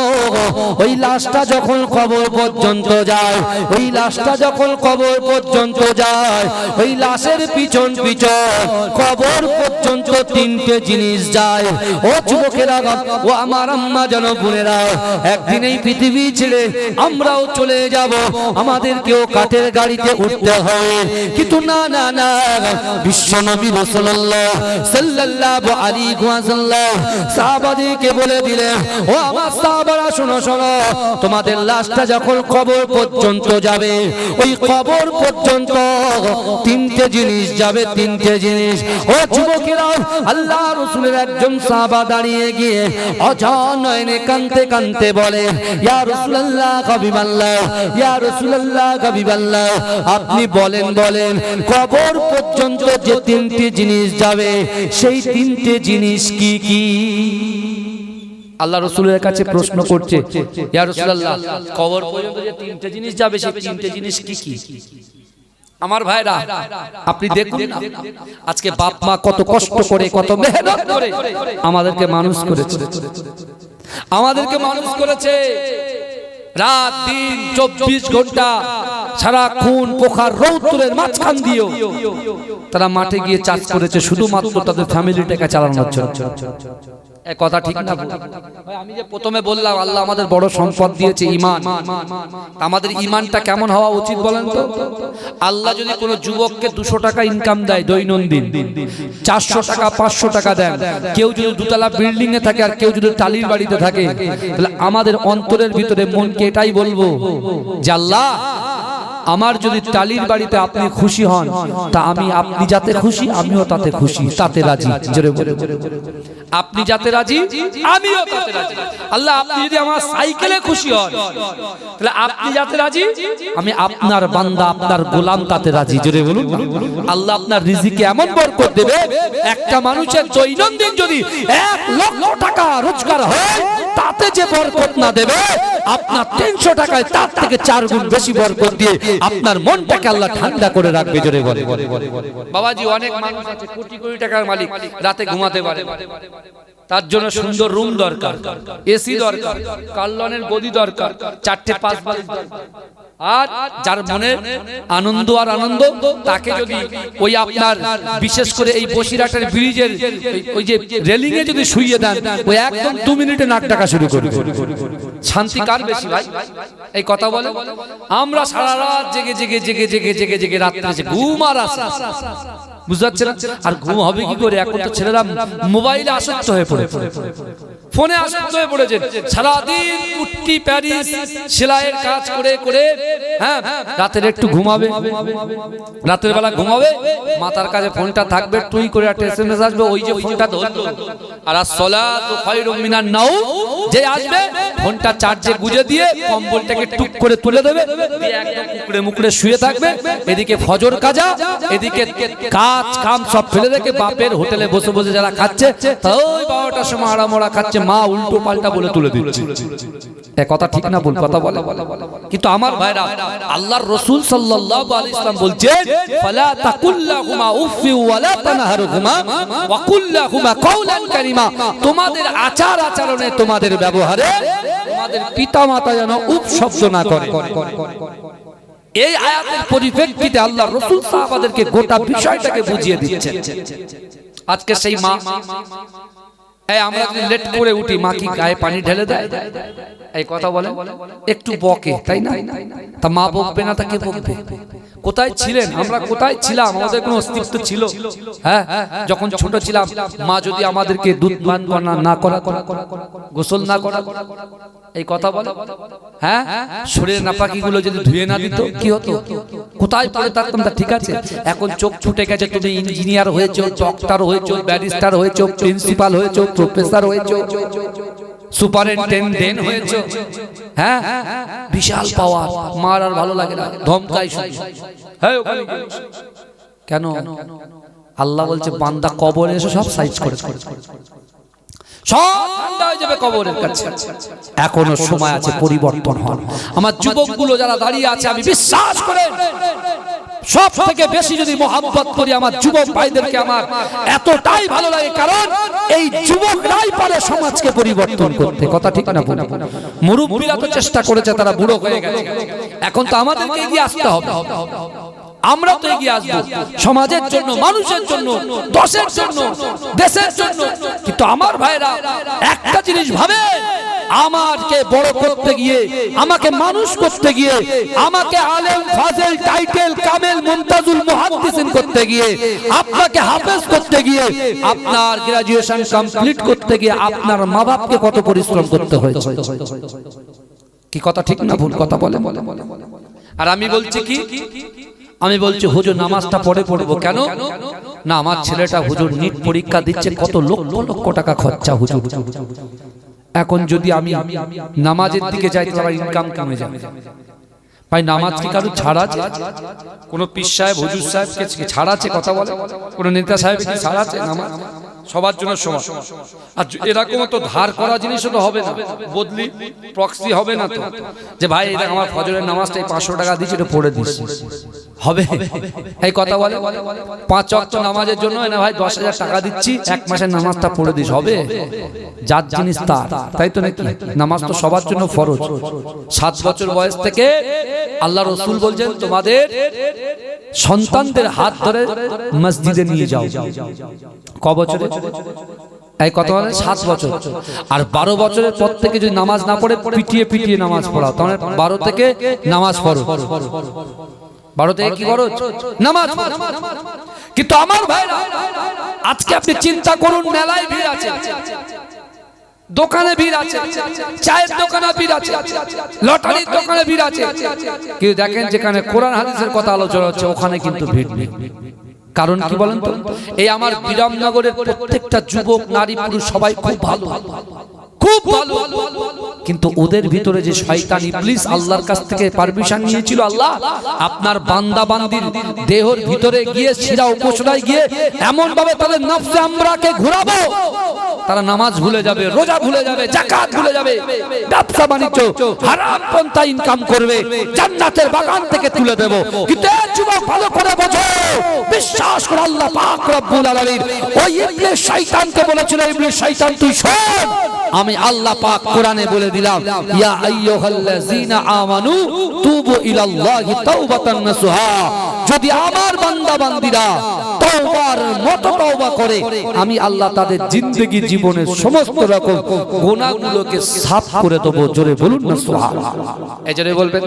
ওই লাশটা যখন কবর পর্যন্ত যায়, ওই লাশটা যখন কবর পর্যন্ত যায়, ওই লাশের পিছন পিছন কবর পর্যন্ত তিনটে জিনিস যায়। ও যুবকেরা, ও আমার আম্মা জান বোনেরা, একদিন এই পৃথিবী ছেড়ে আমরাও চলে যাব, আমাদেরকেও কাঠের গাড়িতে উঠতে হবে, কিন্তু না না না, বিশ্ব নবী রাসূলুল্লাহ সাল্লাল্লাহু আলাইহি ওয়াসাল্লাম সাহাবাদেরকে বলে দিলেন, ও আমার সাহাবারা শোনো শোনো, তোমাদের লাশটা যখন কবর পর্যন্ত যাবে, ওই কবর পর্যন্ত তিনটে জিনিস যাবে, তিনটে জিনিস। ও যুবকেরা, আল্লাহ রাসূলের একজন সাহাবা দাঁড়িয়ে গিয়ে অঝর নয়নে কাঁদতে কাঁদতে বলে, ইয়া রাসূলুল্লাহ, হাবিবাল্লাহ, ইয়া রাসূলুল্লাহ, হাবিবাল্লাহ, আপনি বলেন বলেন, কবর পর্যন্ত যে তিনটে জিনিস যাবে, সেই তিনটে জিনিস কি কি? আল্লাহ রাসূলের কাছে প্রশ্ন করছে, ইয়া রাসূলুল্লাহ, কবর পর্যন্ত যে তিনটে জিনিস যাবে, সেই তিনটে জিনিস কি কি? আমার ভাইরা, আপনি দেখুন না, আজকে বাপ মা কত কষ্ট করে, কত মেহনত করে আমাদেরকে মানুষ করেছে। আমাদেরকে মানুষ করেছে রাত দিন 24 ঘন্টা সারাক্ষণ পোখার রৌদ্রের মাঝখান দিয়েও তারা মাঠে গিয়ে চাষ করেছে শুধুমাত্র তাদের ফ্যামিলিটাকে চালানোর জন্য। এই কথা ঠিক না? ভাই আমি যে প্রথমে বললাম আল্লাহ আমাদের বড় সম্পদ দিয়েছে ঈমান, আমাদের ঈমানটা কেমন হওয়া উচিত বলেন তো? আল্লাহ যদি কোনো যুবককে 200 টাকা ইনকাম দেয় দৈনন্দিন, 400 টাকা 500 টাকা দেন, কেউ যদি দুতলা বিল্ডিং এ থাকে আর কেউ যদি টালির বাড়িতে থাকে, তাহলে আমাদের অন্তরের ভিতরে মনকে এটাই বলবো যে আল্লাহ আমার যদি টালির বাড়িতে আপনি খুশি হন, তা আমি আপনি যাতে খুশি আমিও তাতে খুশি, তাতে রাজি। জোরে বলে আপনি যাতে রাজি আমিও তাতে রাজি। আল্লাহ আপনি যদি আমার সাইকেলে খুশি হন, তাহলে আপনি যাতে রাজি আমি আপনার বান্দা আপনার গোলাম তাতে রাজি। জোরে বলুন আল্লাহ আপনার রিজিকে এমন বরকত দেবে, একটা মানুষের দৈনন্দিন যদি 1 লক্ষ টাকা রোজগার হয় তাতে যে বরকত না দেবে, আপনার 300 টাকায় তার থেকে 4 গুণ বেশি বরকত দিয়ে আপনার মনটাকে আল্লাহ ঠান্ডা করে রাখবে। জোরে বলে বাবাজি অনেক মানুষ আছে কোটি কোটি টাকার মালিক, রাতে ঘুমাতে পারে, তার জন্য সুন্দর রুম দরকার, এসি দরকার, কাল্লনের গদি দরকার, 4টে 5 বালিশ দরকার। আর যার মনে আনন্দ আর আনন্দ, তাকে যদি ওই আপনার বিশেষ করে এই বসিরহাটের ব্রিজের ওই যে রেলিং এ যদি শুইয়ে দেন, ওই একদম 2 মিনিটে নাক ডাকা শুরু করবে। শান্তি কার বেশি ভাই? এই কথা বলে আমরা সারা রাত জেগে জেগে জেগে জেগে জেগে জেগে রাত্রে ঘুম আর আসে, বুঝতে পারছেন? আর ঘুম হবে কি করে? এখন তো ছেলেরা মোবাইলে আসক্ত হয়ে পড়ে, ফোনে আসক্ত হয়ে পড়েছে, সারাদিন পুট্টি প্যারিস সেলাইয়ের কাজ করে করে, হ্যাঁ রাতের একটু ঘুমাবে, রাতের বেলা ঘুমাবে, মাথার কাছে ফোনটা থাকবে, টুই করে একটা এসএমএস আসবে, ওই যে ফোনটা ধরলো, আর আসসালাতু খায়রুম মিনান নাওম যে আসবে, ফোনটা চার্জে গুজে দিয়ে কম্বলটাকে টুক করে তুলে দেবে, দিয়ে একদম কুকড়ে মুকড়ে শুয়ে থাকবে। এদিকে ফজর কাজা, এদিকে কাজ কাম সব ফেলে রেখে বাপের হোটেলে বসে বসে যারা খাচ্ছে, ওই 12টার সময় আড়ামোড়া খাচ্ছে, মা উল্টো পাল্টা বলে তুলে দিচ্ছে। এ কথা ঠিক না ভুল কথা বলে? কিন্তু আমার ভাইরা আল্লাহর রাসূল সাল্লাল্লাহু আলাইহি ওয়াসাল্লাম বলছেন ফালা তাকুল্লাহুমা উফি ওয়ালা তানহারহুমা ওয়া কুল্লাহুমা কাওলান কারীমা, তোমাদের আচার আচরণে তোমাদের ব্যবহারে তোমাদের পিতামাতা যেন উফ শব্দ না করে। এই আয়াতের পরিপ্রেক্ষিতে আল্লাহর রাসূল সাহাবাদেরকে গোটা বিষয়টাকে বুঝিয়ে দিচ্ছেন। আজকে সেই মা, আমরা যদি লেট করে উঠি, মা কি গায়ে পানি ঢেলে দেয়? এই কথা বলে একটু বকে, তাই না? তা মা বকবে না, তাকে বকবে। কোথায় ছিলেন আমরা? কোথায় ছিলাম? আমাদের কোনো অস্তিত্ব ছিল? হ্যাঁ, যখন ছোট ছিলাম মা যদি আমাদেরকে দুধ পান না করা, গোসল না করা, এই কথা বলে, হ্যাঁ শরীরের নাপাকিগুলো যদি ধুয়ে না দিত কি হতো? কোথায় পড়ে থাকতাম? তা ঠিক আছে, এখন চোখ ছুটে গেছে, তুমি ইঞ্জিনিয়ার হয়েছো, ডক্টর হয়েছো, ব্যারিস্টার হয়েছো, প্রিন্সিপাল হয়েছো, প্রফেসর হয়েছো, সুপারিনটেনডেন্ট হয়েছো, হ্যাঁ বিশাল পাওয়ার। মার আর ভালো লাগে না, ধমকাই শুনি, হ্যাঁ কেন? আল্লাহ বলছে বান্দা কবরে এসে সব সাইজ করে সব ঠান্ডা হয়ে যাবে কবরের কাছে। এখনো সময় আছে, পরিবর্তন হন। আমার যুবকগুলো যারা দাঁড়িয়ে আছে, আমি বিশ্বাস করে সব থেকে বেশি যদি মহব্বত করি আমার যুবক ভাইদেরকে, আমার এতটাই ভালো লাগে, কারণ এই যুবকরাই পারে সমাজকে পরিবর্তন করতে। কথা ঠিক না? মুরব্বীরা তো চেষ্টা করেছে, তারা বুড়ো হয়ে গেছে, এখন তো আমাদেরকে এগিয়ে আসতে হবে। আমরা তো এগিয়ে আসবো সমাজের জন্য, মানুষের জন্য, দেশের জন্য, দেশের জন্য। কিন্তু আমার ভাইরা একটা জিনিস ভাবে, আমাকে বড় করতে গিয়ে, আমাকে মানুষ করতে গিয়ে, আমাকে আলেম ফাজেল টাইটেল কামেল মুমতাজুল মুহাদ্দিসিন করতে গিয়ে, আপনাকে হাফেজ করতে গিয়ে, আপনার গ্রাজুয়েশন কমপ্লিট করতে গিয়ে আপনার মা বাপকে কত পরিশ্রম করতে হয়েছে। কি কথা ঠিক না ভুল কথা বলে? আর আমি বলছি কি, আমি বলছি হুজুর নামাজটা পড়ে পড়বো কেন না? আমার ছেলেটা হুজুর নিট পরীক্ষা দিচ্ছে, কত লক্ষ লক্ষ টাকা খরচা হুজুর। এখন যদি আমি নামাজের দিকে যাই, তাহলে ইনকাম কমে যাবে। ভাই নামাজ কি কারো ছাড়া আছে? কোন পীর সাহেব হুজুর সাহেব কে ছাড়া আছে? কথা বলে কোন নেতা সাহেব কি ছাড়া আছে? নামাজ সবার জন্য সমান। আর এরকম তো ধার করা জিনিসও তো হবে না, বদলি প্রক্সি হবে না তো, যে ভাই এটা আমার ফজরের নামাজটা 500 টাকা দিচ্ছি, এটা পড়ে দিস, হবে? এই কথা বলে 5 ওয়াক্ত নামাজের জন্য না ভাই 10,000 টাকা দিচ্ছি, 1 মাসের নামাজটা পড়ে দিস, হবে? যার জিনিস তার, তাই তো নাকি? নামাজ তো সবার জন্য ফরজ। 7 বছর বয়স থেকে আল্লাহ রসুল বলছেন তোমাদের সন্তানদের হাত ধরে মসজিদে নিয়ে যাও। ক বছরে? এই কথা বলে 7 বছর। আর 12 বছরের পর থেকে যদি নামাজ না পড়ে পিটিয়ে পিটিয়ে নামাজ পড়াও, তাহলে 12 থেকে নামাজ পড়ো। 12 থেকে কি করো? নামাজ। কিন্তু আমার ভাইরা আজকে আপনি চিন্তা করুন, মেলায় ভিড় আছে, দোকানে ভিড় আছে, চায়ের দোকানে ভিড় আছে, লটারির দোকানে ভিড় আছে, কিন্তু দেখেন যেখানে কোরআন হাদিসের কথা আলোচনা হচ্ছে ওখানে কিন্তু ভিড় নেই। কারণ কি বলেন তো? এই আমার বিরামনগরের প্রত্যেকটা যুবক নারী পুরুষ সবাই খুব ভালো, খুব ভালো, কিন্তু ওদের ভিতরে যে শয়তান ইবলিস আল্লাহর কাছ থেকে পারমিশন নিয়েছিল, আল্লাহ আপনার বান্দা বান্দির দেহের ভিতরে গিয়ে শিরা উপশিরায় গিয়ে এমন ভাবে তাদের নফসে আমরাকে ঘোরাবো, তারা নামাজ ভুলে যাবে, রোজা ভুলে যাবে, যাকাত ভুলে যাবে, ব্যবসা বাণিজ্য হারাম পন্থা ইনকাম করবে, জান্নাতের বাগান থেকে তুলে দেব। কিন্তু যুবক ভালো করে বোঝো, বিশ্বাস করে আল্লাহ পাক রব্বুল আলামিন ওই ইবলিস শয়তানকে বলেছিল, ইবলিস শয়তান তুই শোন, আমি আল্লাহ পাক কোরআনে বলে দিলাম, ইয়া আইয়ুহাল্লাযীনা আমানু তুবু ইলাল্লাহি তাওবাতান নাসুহা, যদি আমার বান্দা বান্দীরা তওবার মতো তওবা করে আমি আল্লাহ তাদের জিন্দেগি জীবনের সমস্ত রকম গুনাহগুলোকে সাফ করে দেব। জোরে বলুন না সুবহানাল্লাহ। এই জোরে বলবেন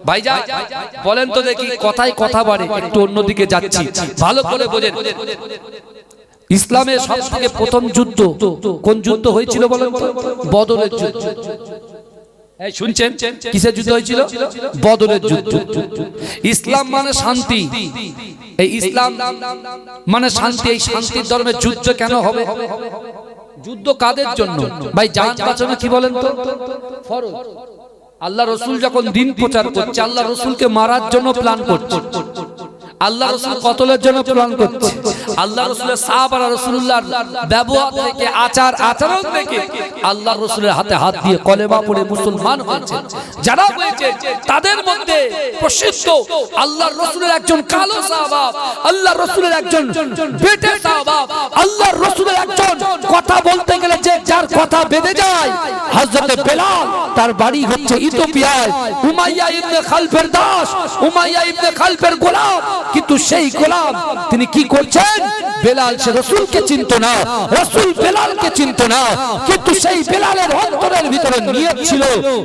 ভাইজান, বলেন তো দেখি, কথায় কথা বাড়ে, একটু অন্যদিকে যাচ্ছি, ভালো করে বোঝেন। ইসলামের সবথেকে প্রথম যুদ্ধ কোন যুদ্ধ হয়েছিল বলেন তো? বদরের যুদ্ধ। এই শুনছেন কিসের যুদ্ধ হয়েছিল? বদরের যুদ্ধ। ইসলাম মানে শান্তি, এই ইসলাম মানে শান্তি, এই শান্তির ধর্মের যুদ্ধ কেন হবে? যুদ্ধ কাদের জন্য ভাই? জান বাঁচানো কি বলেন তো ফরজ। আল্লাহ রসুল যখন দিন প্রচার করছে, আল্লাহ রসুলকে মারার জন্য প্ল্যান করছে, আল্লাহ রসুল কতলের জন্য প্ল্যান করছে, আল্লাহ রসুলের সাহাবারা রাসূলুল্লাহর ব্যবহার থেকে, আচার আচরণ থেকে আল্লাহ রসুলের হাতে হাত দিয়ে কলেমা পড়ে মুসলমান হয়েছে। যারা হয়েছে তাদের মধ্যে প্রসিদ্ধ আল্লাহ রসুলের একজন কালো সাহাবা, আল্লাহ রসুলের একজন বেটে সাহাবা, আল্লাহ রসুলের একজন কথা বলতে গেলে যে যার কথা বেঁধে যায়, হযরত বেলাল, তার বাড়ি হচ্ছে ইথিওপিয়ায়, উমাইয়া ইবনে খালফের দাস, উমাইয়া ইবনে খালফের গোলাম। কিন্তু সেই গোলাম তিনি কি করছেন? বেলাল সে রাসূলকে চিনত না, রাসূল বেলালকে চিনত না, কিন্তু সেই বেলালের অন্তরের ভিতরে নিয়ত ছিল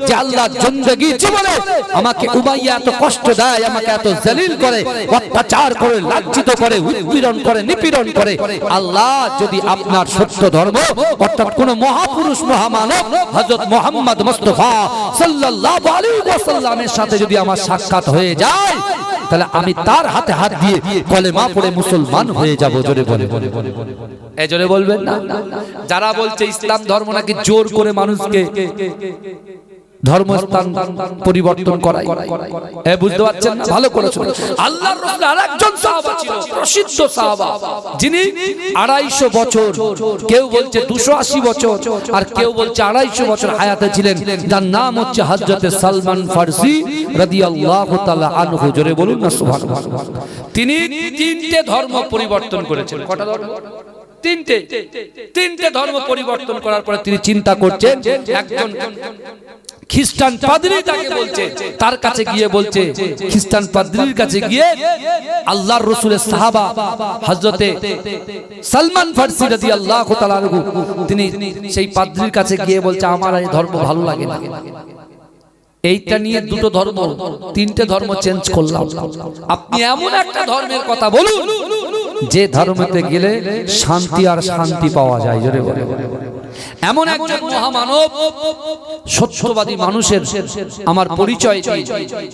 যে আল্লাহ জিন্দেগি জীবনে আমাকে উমাইয়া এত কষ্ট দেয়, আমাকে এত জলিল করে, অত্যাচার করে, লাঞ্ছিত করে, উৎপীড়ন করে, নিপীড়ন করে, আল্লাহ যদি আপনার সত্য ধর্ম অর্থাৎ কোন মহাপুরুষ মহামানব হযরত মুহাম্মদ মুস্তাফা সাল্লাল্লাহু আলাইহি ওয়াসাল্লামের সাথে যদি আমার সাক্ষাৎ হয়ে যায়, তাহলে আমি তার হাতে হাত দিয়ে কলেমা পড়ে মুসলমান হয়ে যাব। জোরে বলে, এই জোরে বলবেন না? যারা বলছে ইসলাম ধর্ম নাকি জোর করে মানুষকে ধর্মস্থান পরিবর্তন করায়, এ বুঝতে পারছেন না? ভালো করে শুনুন। আল্লাহর রাসূল আরেকজন সাহাবা ছিল, প্রসিদ্ধ সাহাবা, যিনি 250 বছর, কেউ বলছে 280 বছর, আর কেউ বলছে 250 বছর হায়াতে ছিলেন, যার নাম হচ্ছে হযরত সালমান ফারসি রাদিয়াল্লাহু তাআলা আনহু। জোরে বলুন না সুবহানাল্লাহ। তিনি 3টে ধর্ম পরিবর্তন করেছেন। কটা ধর্ম? 3টে ধর্ম পরিবর্তন করার পরে তিনি চিন্তা করছেন, একজন খ্রিস্টান পাদ্রী তাকে বলছে, তার কাছে গিয়ে বলছে, খ্রিস্টান পাদ্রীর কাছে গিয়ে আল্লাহর রাসূলের সাহাবা হযরতে সালমান ফারসি রাদিয়াল্লাহু তাআলা আনহু, তিনি সেই পাদ্রীর কাছে গিয়ে বলছে আমার এই ধর্ম ভালো লাগে না, এইটা নিয়ে 2টো ধর্ম 3টে ধর্ম চেঞ্জ করলাম, আপনি এমন একটা ধর্মের কথা বলুন যে ধর্মেতে গেলে শান্তি আর শান্তি পাওয়া যায়। জোরে বলে, এমন একজন মহামানব সত্যবাদী মানুষের আমার পরিচয় দিয়ে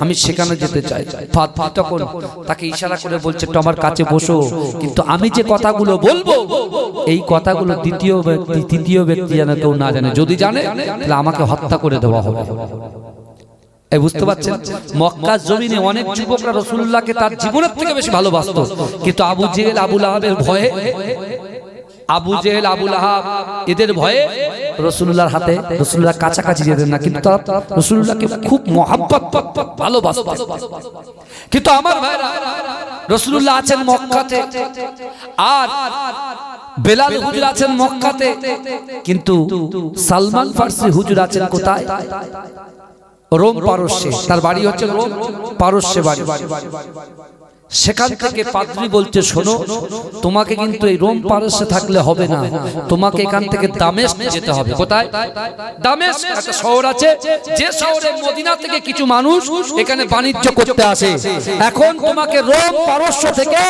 আমি সেখানে যেতে চাই। তখন তাকে ইশারা করে বলছে একটু আমার কাছে বসো, কিন্তু আমি যে কথাগুলো বলবো এই কথাগুলো দ্বিতীয় ব্যক্তি তৃতীয় ব্যক্তি যেন কেউ না জানে, যদি জানে তাহলে আমাকে হত্যা করে দেওয়া হবে। এই বুঝতে পারছেন? মক্কার জমিনে অনেক যুবকরা রাসূলুল্লাহকে তার জীবনের থেকে বেশি ভালোবাসতো, কিন্তু আবু জেহেল আবু লাহাবের ভয়ে আবু জেহেল, আবু লাহাব এদের ভয়ে রাসূলুল্লাহর হাতে রাসূলুল্লাহ কাছাকাছি যেতেন না, কিন্তু তারা রাসূলুল্লাহকে খুব মহব্বত ভালোবাসতেন। কিন্তু আমার ভাইরা, রাসূলুল্লাহ আছেন মক্কাতে আর বেলাল হুজুর আছেন মক্কাতে, কিন্তু সালমান ফারসি হুজুর আছেন কোথায়? রোম পারস্যে। তার বাড়ি হচ্ছে রোম পারস্যে বাড়ি। সেখান থেকে পাদ্রী বলছে, শোনো, তোমাকে কিন্তু এই রোম পারস্যে থাকলে হবে না, তোমাকে এখান থেকে দামেস্ক যেতে হবে। কোথায়? দামেস্ক একটা শহর আছে, যে শহরে মদিনা থেকে কিছু মানুষ এখানে বাণিজ্য করতে আসে। এখন তোমাকে রোম পারস্য থেকে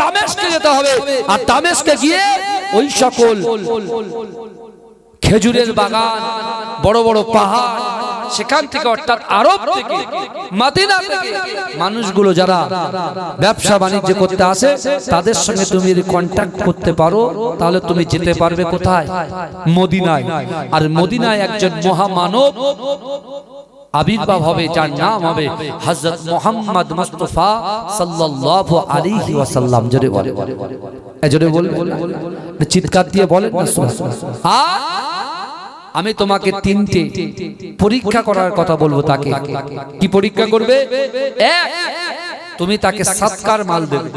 দামেস্কে যেতে হবে, আর দামেস্কে গিয়ে ওই সকল খেজুরের বাগান, বড় বড় পাহাড়, সেখান থেকে অর্থাৎ আরব থেকে, মদিনা থেকে মানুষগুলো যারা ব্যবসা বাণিজ্য করতে আসে তাদের সঙ্গে তুমি যদি কন্ট্যাক্ট করতে পারো তাহলে তুমি যেতে পারবে কোথায়? মদিনায়। আর মদিনায় একজন মহামানব আবির্ভাব হবে, যার নাম হবে হযরত মুহাম্মদ মুস্তাফা সাল্লাল্লাহু আলাইহি ওয়াসাল্লাম। জোরে বলে, জোরে বলে, চিৎকার দিয়ে বলেন না সুবহানাল্লাহ। আমি তোমাকে তিনটে পরীক্ষা করার কথা বলবো। তাকে কি পরীক্ষা করবে? এক, তুমি তাকে সাদকার মাল দেবে।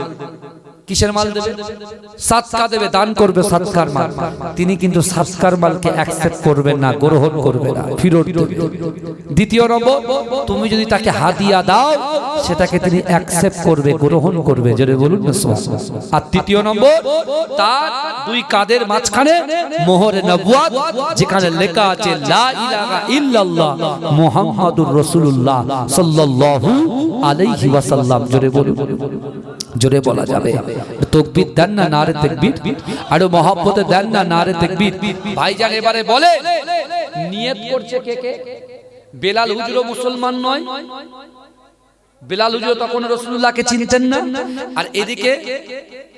কিসের মাল দেবে? সাদকা দেবে, দান করবে সাদকার মাল। তিনি কিন্তু সাদকার মালকে অ্যাকসেপ্ট করবেন না, গ্রহণ করবে না, ফেরত দেবে। দ্বিতীয় নম্বর, তুমি যদি তাকে হাদিয়া দাও সেটাকে তিনি অ্যাকসেপ্ট করবে, গ্রহণ করবে। জোরে বলুন না সুবহানাল্লাহ। আর তৃতীয় নম্বর, তার দুই কাঁধের মাঝখানে মোহরে নবুয়ত, যেখানে লেখা আছে লা ইলাহা ইল্লাল্লাহ মুহাম্মাদুর রাসূলুল্লাহ সাল্লাল্লাহু আলাইহি ওয়াসাল্লাম। জোরে বলুন, জোরে বলা যাবে। তাকবীর দেন না, নারে তাকবীর। আর মহব্বতে দেন না, নারে তাকবীর। ভাইজান এবারে বলে, নিয়ত করছে কে কে? বেলাল হুজুর মুসলমান নয়, বেলাল হুজুর তখন রাসূলুল্লাহকে চিনতেন না। আর এদিকে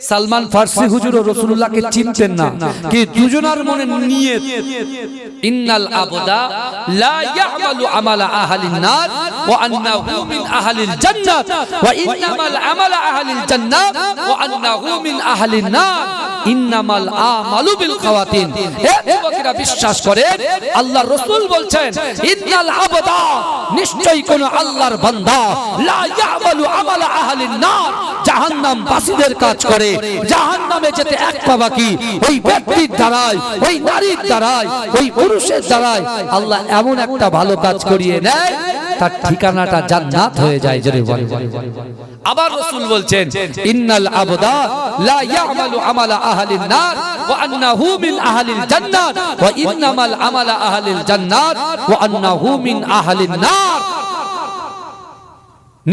সালমান ফারসি হুজুর রাসূলুল্লাহকে চিনতেন না। কি দুজনের মনে নিয়ত, ইন্নাল আবদা লা ইয়ামালু আমালা আহলিন নার ওয়া আন্নাহু মিন আহলিল জান্নাত ওয়া ইন্নামাল আমালা আহলিল জান্নাত ওয়া আন্নাহু মিন আহলিন নার ইন্নামাল আমালু বিল খাওয়াতিন। হে যুবকেরা, বিশ্বাস করে আল্লাহর রাসূল বলছেন, ইন্নাল আবদা, নিশ্চয়ই কোন আল্লাহর বান্দা, লা ইয়ামালু আমালা আহলিন নার, জাহান্নাম বাসীদের কাজ করে, জাহান্নামে যেতে এক পা বাকি। ওই ব্যক্তির দ্বারায়, ওই নারীর দ্বারায়, ওই পুরুষের দ্বারায় আল্লাহ এমন একটা ভালো কাজ করিয়ে নেয়, তার ঠিকানাটা জান্নাত হয়ে যায়। জোরে বলে। আবার রাসূল বলছেন, ইন্নাল আবদা লা ইয়ামালু আমালা আহলিন নার ওয়া আন্নাহু মিন আহলিল জান্নাত ওয়া ইন্নামাল আমালা আহলিল জান্নাত ওয়া আন্নাহু মিন আহলিন নার।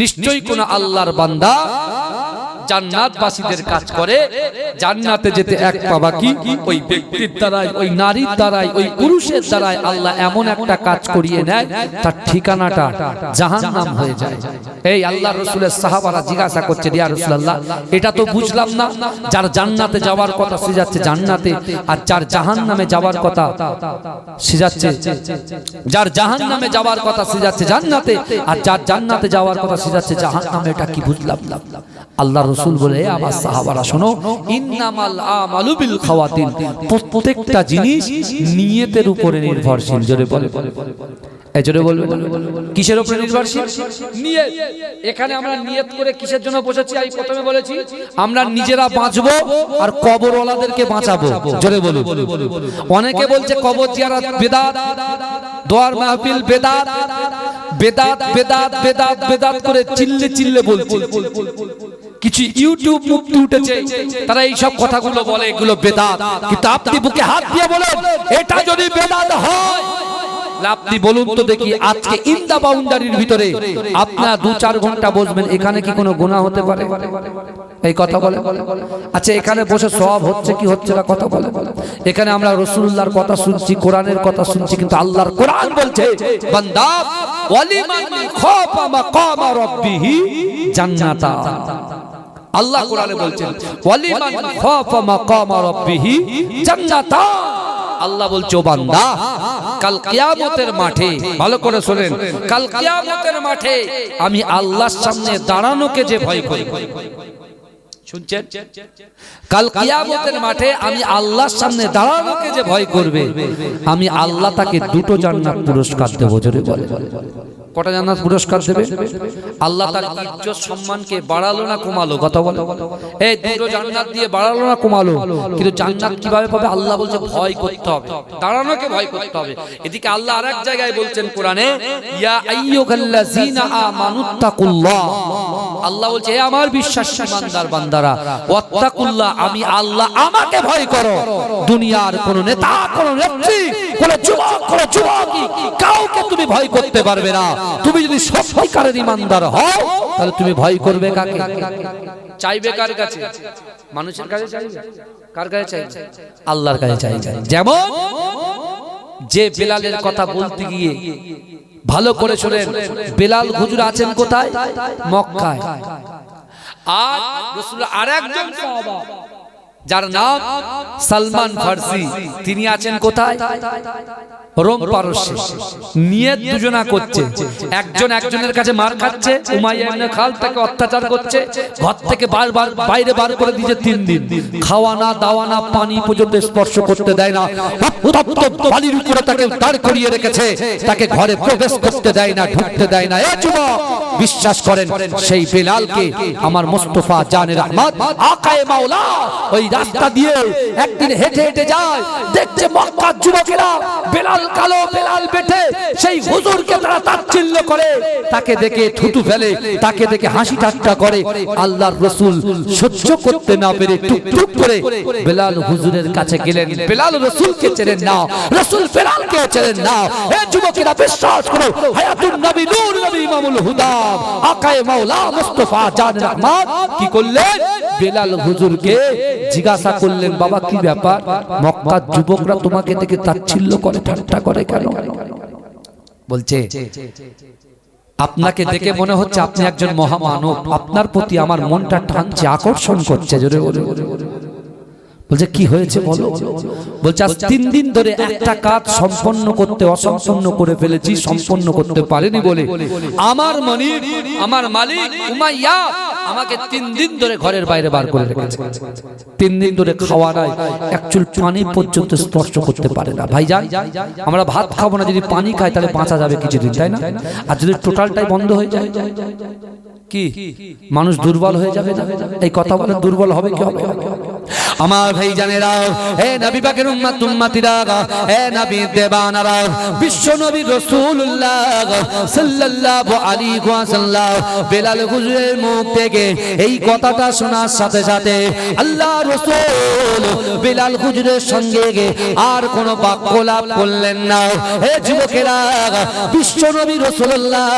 নিশ্চয়ই কোন আল্লাহর বান্দা জান্নাতবাসীদের কাজ করে, জান্নাতে যেতে এক পা বাকি। ওই ব্যক্তির দ্বারাই, ওই নারীর দ্বারাই, ওই পুরুষের দ্বারাই আল্লাহ এমন একটা কাজ করিয়ে নেয়, তার ঠিকানাটা জাহান্নাম হয়ে যায়। এই আল্লাহর রাসূলের সাহাবারা জিজ্ঞাসা করছে, ইয়া রাসূলুল্লাহ, এটা তো বুঝলাম না, যার জান্নাতে যাওয়ার কথা সে যাচ্ছে জান্নাতে, আর যার জাহান্নামে যাওয়ার কথা সে যাচ্ছে, যার জাহান্নামে যাওয়ার কথা সে যাচ্ছে জান্নাতে, আর যার জান্নাতে যাওয়ার কথা সে যাচ্ছে জাহান্নামে। এটা কি বুঝলাম না? আল্লাহর রাসূল বলে, আমার সাহাবারা শোনো, ইন্নামাল আমালু বিল খাওয়াতিন, প্রত্যেকটা জিনিস নিয়তের উপরে নির্ভরশীল। জোরে বলে, জোরে বলবেন। কিসের উপরে নির্ভরশীল? নিয়ত। এখানে আমরা নিয়ত করে কিসের জন্য বসেছি? আমি প্রথমে বলেছি, আমরা নিজেরা বাঁচবো আর কবরওয়ালাদেরকে বাঁচাবো। জোরে বলুন। অনেকে বলছে কবর জিয়ারত বিদআত, দোয়ার মাহফিল বিদআত, বেদাত বেদাত বেদাত বেদাত করে চিল্লে চিল্লে বলছে। কিছু ইউটিউব মুক্তি উঠেছে, তারা এই সব কথাগুলো বলে এগুলো বেদাত। কিন্তু আপনি বুকে হাত দিয়ে বলেন, এটা যদি বেদাত হয়, আপনি বলুন তো দেখি, আজকে ইন দা বাউন্ডারির ভিতরে আপনারা 2-4 ঘন্টা বসবেন, এখানে কি কোনো গুনাহ হতে পারে? এই কথা বলে। আচ্ছা, এখানে বসে সওয়াব হচ্ছে কি হচ্ছে না কথা বলে। এখানে আমরা রাসূলুল্লাহর কথা শুনছি, কোরআনের কথা শুনছি, কিন্তু আল্লাহর কোরআন বলছে, বান্দা ওয়ালিমান খাফা মাকামা রাব্বিহি জান্নাতা। আল্লাহ কোরআনে বলছেন, ওয়ালিমান খাফা মাকামা রাব্বিহি জান্নাতা। আল্লাহ বলছে, ও বান্দা, কাল কিয়ামতের মাঠে, ভালো করে শুনেন, কাল কিয়ামতের মাঠে আমি আল্লাহর সামনে দাঁড়ানোকে যে ভয় করি, শুনছেন? কাল কিয়ামতের মাঠে আমি আল্লাহর সামনে দাঁড়ানোকে যে ভয় করবে, আমি আল্লাহ তাকে দুটো জান্নাত পুরস্কার দেব। জোরে বলে, কটা জান্নাত পুরস্কার দেবে? আল্লাহ তার ইজ্জত সম্মানকে বাড়ালো না কমালো? কথা বলো। এই দুটো জান্নাত দিয়ে বাড়ালো না কমালো? কিন্তু জান্নাত কিভাবে পাবে? আল্লাহ বলছে ভয় করতে হবে, দাঁড়ানোকে ভয় করতে হবে। এদিকে আল্লাহ আরেক জায়গায় বলছেন কোরআনে, ইয়া আইয়ুহাল্লাযীনা আমানুত্তাকুল্লাহ, আল্লাহ বলছে হে আমার বিশ্বাসী বান্দার বান্দারা, ওয়াত্তাকুল্লাহ, আমি আল্লাহ, আমাকে ভয় করো। দুনিয়ার কোন নেতা, কোন নেত্রী, কোন যুবক, কোন যুবতী, কাউকে তুমি ভয় করতে পারবে না। তুমি যদি সত্যিকারের ঈমানদার হও, তাহলে তুমি ভয় করবে কাকে? চাইবে কার কাছে? মানুষের কাছে চাইবে? কার কাছে চাইবে? আল্লাহর কাছে চাইবে। যেমন যে বেলালের কথা বলতে গিয়ে, ভালো করে শুনেন, বেলাল হুজুর আছেন কোথায়? মক্কায়। আর রাসূলুল্লাহ আরেকজন সাহাবা যার নাম সালমান ফারসি, তিনি আছেন কোথায়? রোম পারস্যে। নিয়ত দুজনা করছে, একজন একজনের কাছে মার খাচ্ছে। উমাইয়া ইবনে খালদ তাকে অত্যাচার করছে, ঘর থেকে বারবার বাইরে বার করে দিয়েছে 3 দিন। খাওয়া না, দাওয়া না, পানি পর্যন্ত স্পর্শ করতে দেয় না। উত্তপ্ত বালির উপরে তাকে দাঁড় করিয়ে রেখেছে, তাকে ঘরে প্রবেশ করতে দেয় না, ঢুকতে দেয় না। এ যুবক, বিশ্বাস করেন সেই বেলালকে আমার মুস্তাফা জানে রহমত আকায়ে মাওলা ওই রাস্তা দিয়ে একদিন হেঁটে হেঁটে যায়, দেখছে মক্কার যুবকেরা বেলাল কালো, বেলাল বেঠে, সেই হুজুরকে তারা তাচ্ছিল্য করে, তাকে দেখে থুতু ফেলে, তাকে দেখে হাসি ঠাট্টা করে। আল্লাহর রাসূল সহ্য করতে না পেরে টুকটুক করে বেলাল হুজুরের কাছে গেলেন। বেলাল রাসূলকে চেনেন না, রাসূল বেলালকে চেনেন না। এ যুবকেরা বিশ্বাস করো, হায়াতুন নবী, নূর নবী, ইমামুল হুদা, আকায়ে মাওলা মুস্তাফা জানে রহমত কি করলেন? বেলাল হুজুরকে জিজ্ঞাসা করলেন, বাবা কি ব্যাপার? মক্কার যুবকরা তোমাকে দেখে তাচ্ছিল্য করে, ঠাট্টা করে কেন? বলছে আপনাকে দেখে মনে হচ্ছে আপনি একজন মহামানব, আপনার প্রতি আমার মনটা টানছে, আকর্ষণ করছে। জোরে বলে, বলছে কি হয়েছে বলো? বলছে আজ 3 দিন ধরে একটা কাজ সম্পন্ন করতে অসম্পন্ন করে ফেলেছি, সম্পন্ন করতে পারিনি বলে আমার মালিক উমাইয়া আমাকে 3 দিন ধরে ঘরের বাইরে বার করে রেখেছে। 3 দিন ধরে খাওয়া নাই, একচুল পানি পর্যন্ত স্পর্শ করতে পারে না। ভাইজান, আমরা ভাত খাবো না, যদি পানি খাই তাহলে বাঁচা যাবে কিছুদিন, তাই না? আর যদি টোটালটাই বন্ধ হয়ে যায় কি মানুষ দুর্বল হয়ে যাবে? এই কথা বলে দুর্বল হবে কি হবে? আমার ভাই জানেরা, হে নবী পাকের উম্মত উম্মতিরা, হে নবী দেবানারা, বিশ্ব নবী রাসূলুল্লাহ সাল্লাল্লাহু আলাইহি ওয়াসাল্লাম বেলাল হুজুরের মুখ থেকে এই কথাটা শোনার সাথে সাথে আল্লাহ রাসূল বেলাল হুজুরের সঙ্গে আর কোনো বাক্য লাভ করলেন না। হে যুবকেরা, বিশ্ব নবী রাসূলুল্লাহ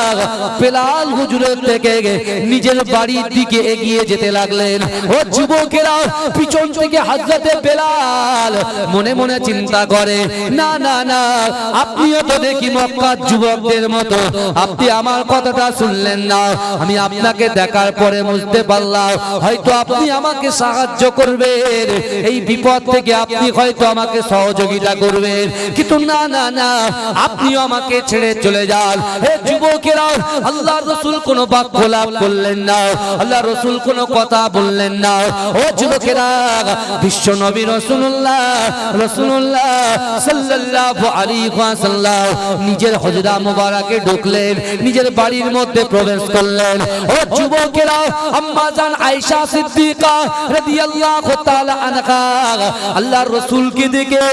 বেলাল হুজুরের থেকে নিজের বাড়ির দিকে এগিয়ে যেতে লাগলেন। ও যুবকেরা, পিছন থেকে হযরতে বেলাল মনে মনে চিন্তা করে, না না না, আপনিও তো দেখি মক্কার যুবকদের মতো, আপনি আমার কথাটা শুনলেন না। আমি আপনাকে দেখার পরে বুঝতে পারলাম হয়তো আপনি আমাকে সাহায্য করবেন, এই বিপদ থেকে আপনি হয়তো আমাকে সহযোগিতা করবেন, কিন্তু না না না, আপনিও আমাকে ছেড়ে চলে যান। হে যুবকেরা, আল্লাহর রাসূল কোনো বাক্য লাভ করলেন না, আল্লাহর রাসূল কোনো কথা বললেন না। ও যুবকেরা, বিশ্ব নবী রাসূলুল্লাহ সাল্লাল্লাহু আলাইহি ওয়াসাল্লাম নিজের হুজরা মুবারাকে ঢুকলেন, নিজের বাড়ির মধ্যে প্রবেশ করলেন। ও যুবকেরা, আম্মা জান আয়েশা সিদ্দিকা রাদিয়াল্লাহু তাআলা আনহা আল্লাহর রাসূলকে দেখে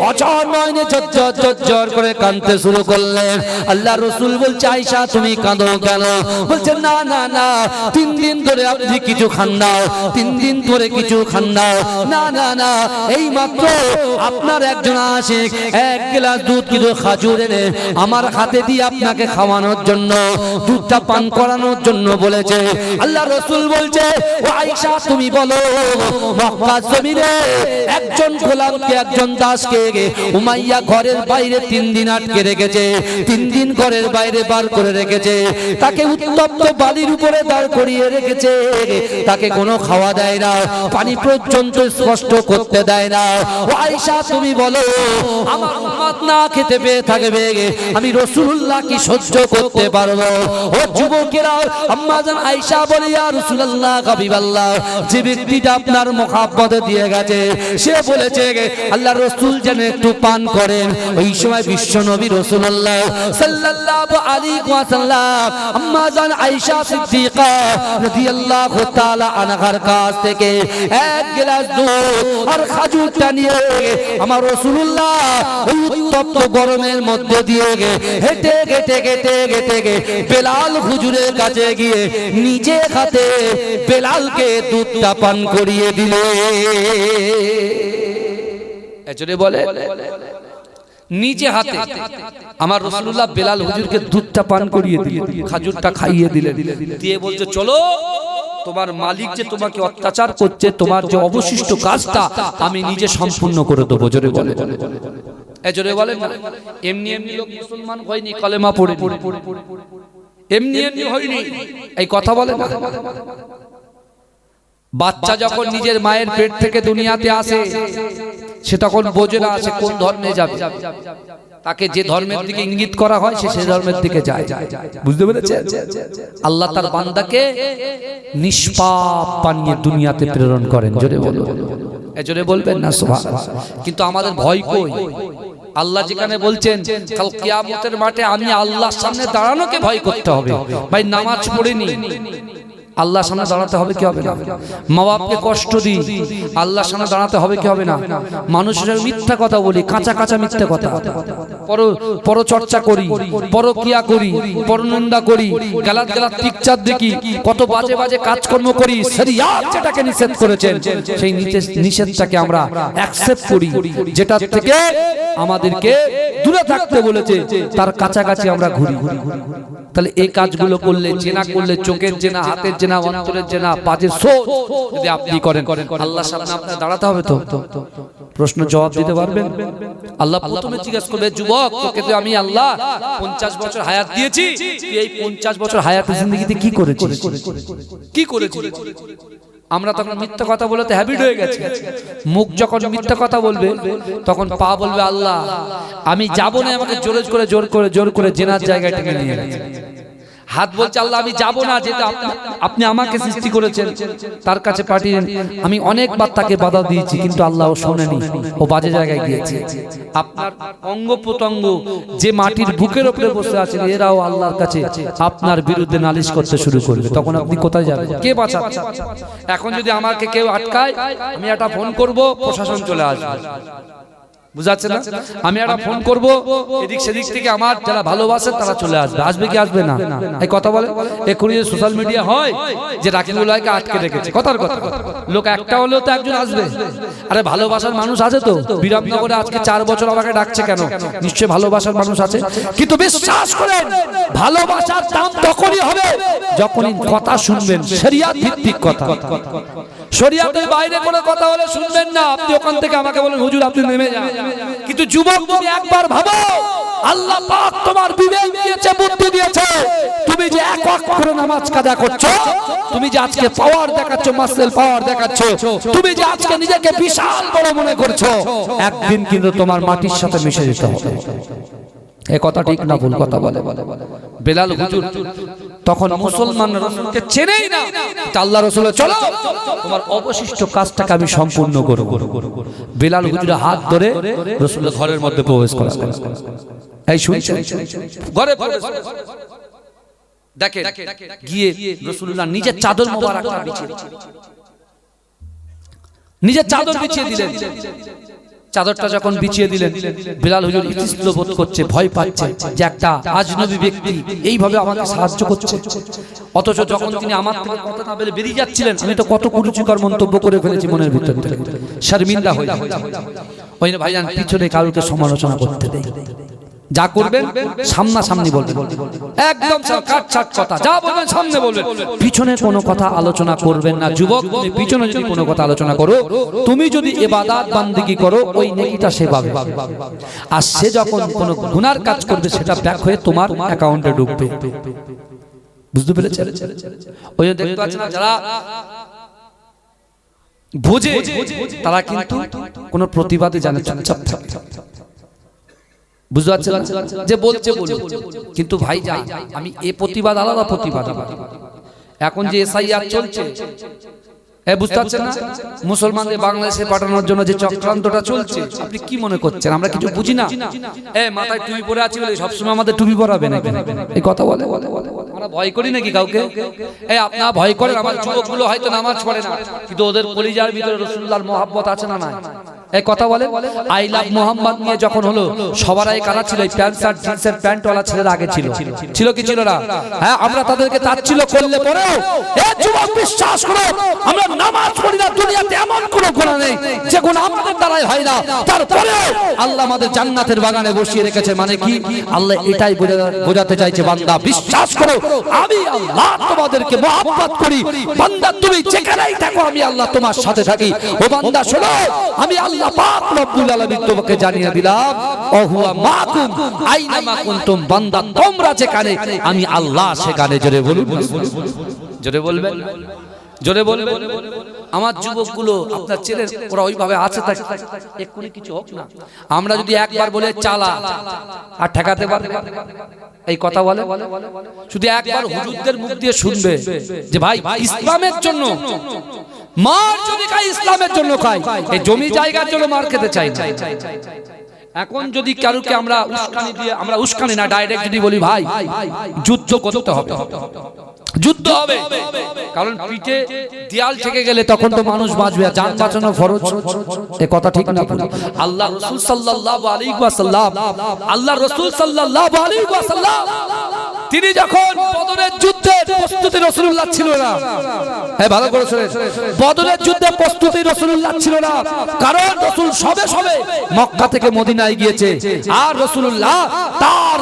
অঝর নয়নে ঝরঝর করে কাঁদতে শুরু করলেন। আল্লাহর রাসূল বলছে, আয়েশা তুমি কাঁদো কেন? বলছে না না না, 3 দিন ধরে আপনি কিছু খান না, 3 দিন ধরে কিছু খান না। না না না, এই মাত্র আপনার একজন আশিক 1 গ্লাস দুধ কিছু খাজুর এনে আমার হাতে দিয়ে আপনাকে খাওয়ানোর জন্য, দুধটা পান করানোর জন্য বলেছে। আল্লাহ রাসূল বলছে, ও আয়েশা তুমি বলো, মক্কা জমিনে একজন গোলামকে, একজন দাসকে উমাইয়া ঘরের বাইরে 3 দিন আটকে রেখেছে, 3 দিন ঘরের বাইরে বার করে রেখেছে, তাকে উত্তপ্ত বালির উপরে দাঁড় করিয়ে রেখেছে, তাকে কোনো খাওয়া দেয় না, পানি পর্যন্ত পর্যন্ত স্পষ্ট করতে দেয় না। ও আয়েশা তুমি বলো আমার উম্মত না খেতে পেয়ে থাকবে, আমি রাসূলুল্লাহ কি সহ্য করতে পারবো? ও যুবকেরা, আম্মা জান আয়েশা বলে ইয়া রাসূলুল্লাহ হাবিবাল্লাহ, যে ব্যক্তিটা আপনার মুহাব্বতে দিয়ে গেছে সে বলেছে আল্লাহর রাসূল যেন একটু পান করেন। ওই সময় বিশ্ব নবী রাসূলুল্লাহ সাল্লাল্লাহু আলাইহি ওয়াসাল্লাম আম্মা জান আয়েশা সিদ্দিকা রাদিয়াল্লাহু তাআলা আনহার কাছ থেকে এক গ্লাস দুধ আর খাজুরটা নিয়ে আমার রাসূলুল্লাহ ওই উত্তপ্ত গরমের মধ্যে দিয়ে হেঁটে হেঁটে হেঁটে হেঁটে বেলাল হুজুরের কাছে গিয়ে নিজে হাতে বেলালকে দুধটা পান করিয়ে দিলে। এজন্য বলে নিজে হাতে আমার রাসূলুল্লাহ বেলাল হুজুরকে দুধটা পান করিয়ে দিলেন, খাজুরটা খাইয়ে দিলেন, দিয়ে বলছে চলো তোমার মালিক যে তোমাকে অত্যাচার করছে, তোমার যে অবশিষ্ট কাজটা আমি নিজে সম্পূর্ণ করে দেবো। জোরে বলে, জোরে বলেন না। এমনি এমনি লোক মুসলমান হয়নি, কলেমা পড়ে এমনি এমনি হয়নি, এই কথা বলে না। বাচ্চা যখন নিজের মায়ের পেট থেকে দুনিয়াতে আসে সে তখন বোঝে না সে কোন ধর্মে যাবে, তাকে যে ধর্মের দিকে ইঙ্গিত করা হয় সে সেই ধর্মের দিকে যায়। বুঝতে পেরেছেন? আল্লাহ তার বান্দাকে নিষ্পাপ বানিয়ে দুনিয়াতে প্রেরণ করেন। জোরে বলো, জোরে বলবেন না সুবহানাল্লাহ। কিন্তু আমাদের ভয় কই? আল্লাহ যেখানে বলছেন কাল কিয়ামতের মাঠে আমি আল্লাহর সামনে দাঁড়ানোকে ভয় করতে হবে। ভাই নামাজ পড়েনি, আল্লাহর সামনে দাঁড়াতে হবে কি হবে না? মা বাপকে কষ্ট দিই, আল্লাহর সামনে দাঁড়াতে হবে কি হবে না? মানুষের মিথ্যা কথা বলি, কাঁচা কাঁচা মিথ্যা কথা, পরচর্চা করি, পরকিয়া করি, পরনিন্দা করি, গালাত গালাত পিকচার দেখি, কত বাজে বাজে কাজকর্ম করি। শরিয়াত যেটাকে নিষেধ করেছেন সেই নিষেধটাকে আমরা অ্যাকসেপ্ট করি, যেটা থেকে আমাদেরকে দূরে থাকতে বলেছে তার কাছাকাছি আমরা ঘুরি। তাহলে এই কাজগুলো করলে, জেনা করলে, চোখের জেনা, হাতের জেনা, অন্তরের জেনা, পাজের সোচ যদি আপনি করেন, আল্লাহর সামনে আপনার দাঁড়াতে হবে তো? প্রশ্ন জবাব দিতে পারবেন? আল্লাহ প্রথমে জিজ্ঞাসা করবে, যুবক তোকে তো আমি আল্লাহ 50 বছর হায়াত দিয়েছি, তুই এই 50 বছর হায়াতের জিন্দেগিতে কি করেছিস? কি করেছিস? আমরা তখন মিথ্যা কথা বলতে হ্যাবিট হয়ে গেছে। মুখ যখন মিথ্যা কথা বলবে তখন পা বলবে আল্লাহ আমি যাব না, আমাকে জোর করে জেনার জায়গায় টেনে নিয়ে গেছে। হাত বলছে আল্লাহ আমি যাব না, যেটা আপনি আমাকে সৃষ্টি করেছেন তার কাছে পাঠিয়ে, আমি অনেকবার তাকে বাধা দিয়েছি কিন্তু আল্লাহ ও শোনেনি, ও বাজে জায়গায় গিয়েছে। আপনার অঙ্গ প্রত্যঙ্গ যে মাটির বুকের উপরে বসে আছেন এরাও আল্লাহর কাছে আপনার বিরুদ্ধে নালিশ করতে শুরু করবে। তখন আপনি কোথায় যাবেন? কে বাঁচাচ্ছে? এখন যদি আমাকে কেউ আটকায়, আমি একটা ফোন করব, প্রশাসন চলে আসবে। বুঝাচ্ছে না? আমি একটা ফোন করব, এদিক সেদিক থেকে আমার যারা ভালোবাসে তারা চলে আসবে। আসবে কি আসবে না? এই কথা বলে এখনই সোশ্যাল মিডিয়া হয় যে রাকিবুল্লাহকে আটকে রেখেছে, কথার কথা। লোক একটা হলেও তো একজন আসবে। আরে ভালোবাসার মানুষ আছে তো। বিরামনগরে আজকে 4 বছর আমাকে ডাকছে কেন? নিশ্চয়ই ভালোবাসার মানুষ আছে। কিন্তু বিশ্বাস করেন ভালোবাসার দাম তখনই হবে যখনই কথা শুনবেন শরিয়াত ভিত্তিক কথা। শরিয়াতের বাইরে কোনো কথা হলে শুনবেন না। আপনি ওখান থেকে আমাকে বলেন হুজুর আপনি নেমে যান। কিন্তু যুবক তুমি একবার ভাবো, আল্লাহ পাক তোমার বিবেক দিয়েছে, বুদ্ধি দিয়েছে, তুমি যে এক ওয়াক্ত করে নামাজ কাজা করছো, তুমি যে আজকে পাওয়ার দেখাচ্ছ, মাসেল পাওয়ার দেখাচ্ছ, তুমি যে আজকে নিজেকে বিশাল বড় মনে করছো, একদিন কিন্তু তোমার মাটির সাথে মিশে যেতে হবে। এই কথা ঠিক না ভুল কথা বলে বেলাল হুজুর তখন মুসলমান রাসূলকে চেনেই না, আল্লাহ রাসূল চলো তোমার অবশিষ্ট কাজটাকে আমি সম্পূর্ণ করব। বেলাল হুজুরের হাত ধরে রাসূলের ঘরের মধ্যে প্রবেশ করালেন। এই শুনছেন? ঘরে প্রবেশ দেখেন, গিয়ে রাসূলুল্লাহ নিজের চাদর মোবারকটা বিছিয়ে দিলেন। চাদরটা যখন বিছিয়ে দিলেন, বেলাল হুজুর ইতস্তত বোধ করছে, ভয় পাচ্ছে যে একটা আজনবী ব্যক্তি এইভাবে আমাকে সাহায্য করছে। অথচ যখন তিনি আমার থেকে কথা না বলে বেরিয়ে যাচ্ছিলেন, আমি তো কত কুরুচিকর মন্তব্য করে ফেলেছি মনের ভিতর থেকে, শর্মিন্দা হয়ে ওই না ভাইজান, পিছনে কাউকে সমালোচনা করতে দেই। যা করবেন সামনাসামনি বলবেন, একদম কাটছাট কথা যা বলবেন সামনে বলবেন, পিছনে কোনো কথা আলোচনা করবেন না। যুবক তুমি পিছনে যদি কোনো কথা আলোচনা করো, তুমি যদি ইবাদত বান্দেগি করো ওই নেকিটা সে পাবে, আর সে যখন কোনো গুনার কাজ করবে সেটা ব্যাক হয়ে তোমার অ্যাকাউন্টে ঢুকবে। বুঝতে পেরেছেন? ওই দেখতে পাচ্ছেন না যারা বুঝে তারা কিন্তু কোনো প্রতিবাদে জানে চুপচাপ থাকে। বুঝতে পারছেন যে বলছে কিন্তু ভাই যা আমি এ প্রতিবাদ আলাদা প্রতিবাদ। এখন যে এসআইআর চলছে বুঝতে পারছেন না, মুসলমানদের বাংলাদেশে পাঠানোর জন্য যে চক্রান্তটা চলছে, আপনি কি মনে করছেন আমরা কিছু বুঝি না? মাথায় টুপি পরে আছি বলে সবসময় আমাদের টুপি পরাবে না, এই কথা বলে আমরা ভয় করি নাকি কাউকে? আপনারা ভয় করেন, আমার যুবকগুলো হয়তো নামাজ পড়ে না, কিন্তু ওদের কলিজার ভিতরে রাসূলুল্লাহর মহব্বত আছে না নাই? এই কথা বলে আই লাভ মোহাম্মদ নিয়ে যখন হলো সবার আগে কারা ছিল? প্যান্ট শার্ট জিন্সের প্যান্ট ওয়ালা ছেলেরা আগে ছিল কি ছিল না? হ্যাঁ, আমরা তাদেরকে তাচ্ছিল্য করলে পরেও যুবক বিশ্বাস করো আমরা নামাজ পড়ি না, দুনিয়াতে এমন কোনো গুনাহ নেই যে গুনাহ আমাদের দ্বারাই হয় না, তারপরেও আল্লাহ আমাদের জান্নাতের বাগানে বসিয়ে রেখেছে। মানে কি? আল্লাহ এটাই বোঝাতে চাইছে, বান্দা বিশ্বাস করো আমি আল্লাহ তোমাদেরকে মহব্বত করি, বান্দা তুমি যেখানেই থাকো আমি আল্লাহ তোমার সাথে থাকি। ও বান্দা শোনো, আমি আল্লাহ পাক রব্বুল আলামিন তোমাকে জানিয়ে দিলাম ওহুয়া মাকুম আইনামা কুনতুম, বান্দা তোমরা যেখানে আমি আল্লাহ সেখানে। জোরে বলুন, জোরে বলবেন, জোরে বলবেন। আমার যুবকগুলো আপনার ছেলের ওরা ওইভাবে আছে, তাই এক্ষুনি কিছু হোক না। আমরা যদি একবার বলে চালা আর ঠেকাতে পারবে এই কথা বলে, শুধু একবার হুজুরদের মুখ দিয়ে শুনবে যে ভাই ইসলামের জন্য মার যদি খাই, ইসলামের জন্য খাই, এই জমি জায়গার জন্য মার খেতে চাই না। এখন যদি কারুকে আমরা উস্কানি দিয়ে, আমরা উস্কানি না ডাইরেক্ট যদি বলি ভাই যুদ্ধ করতে হবে, যুদ্ধ হবে, কারণ পিঠে দেয়াল ঠেকে গেলে তখন তো মানুষ বাঁচবে, জান বাঁচানো ফরজ। এই কথা ঠিক না? আল্লাহ রাসূল সাল্লাল্লাহু আলাইহি ওয়াসাল্লাম, আল্লাহ রাসূল সাল্লাল্লাহু আলাইহি ওয়াসাল্লাম তিনি যখন বদরের যুদ্ধের প্রস্তুতি রাসূলুল্লাহ ছিল না, ভালো করে শুনেন, বদরের যুদ্ধে প্রস্তুতি রাসূলুল্লাহ ছিল না, কারণ রাসূল সবে সবে মক্কা থেকে মদিনায় গিয়েছে, আর রাসূলুল্লাহ তার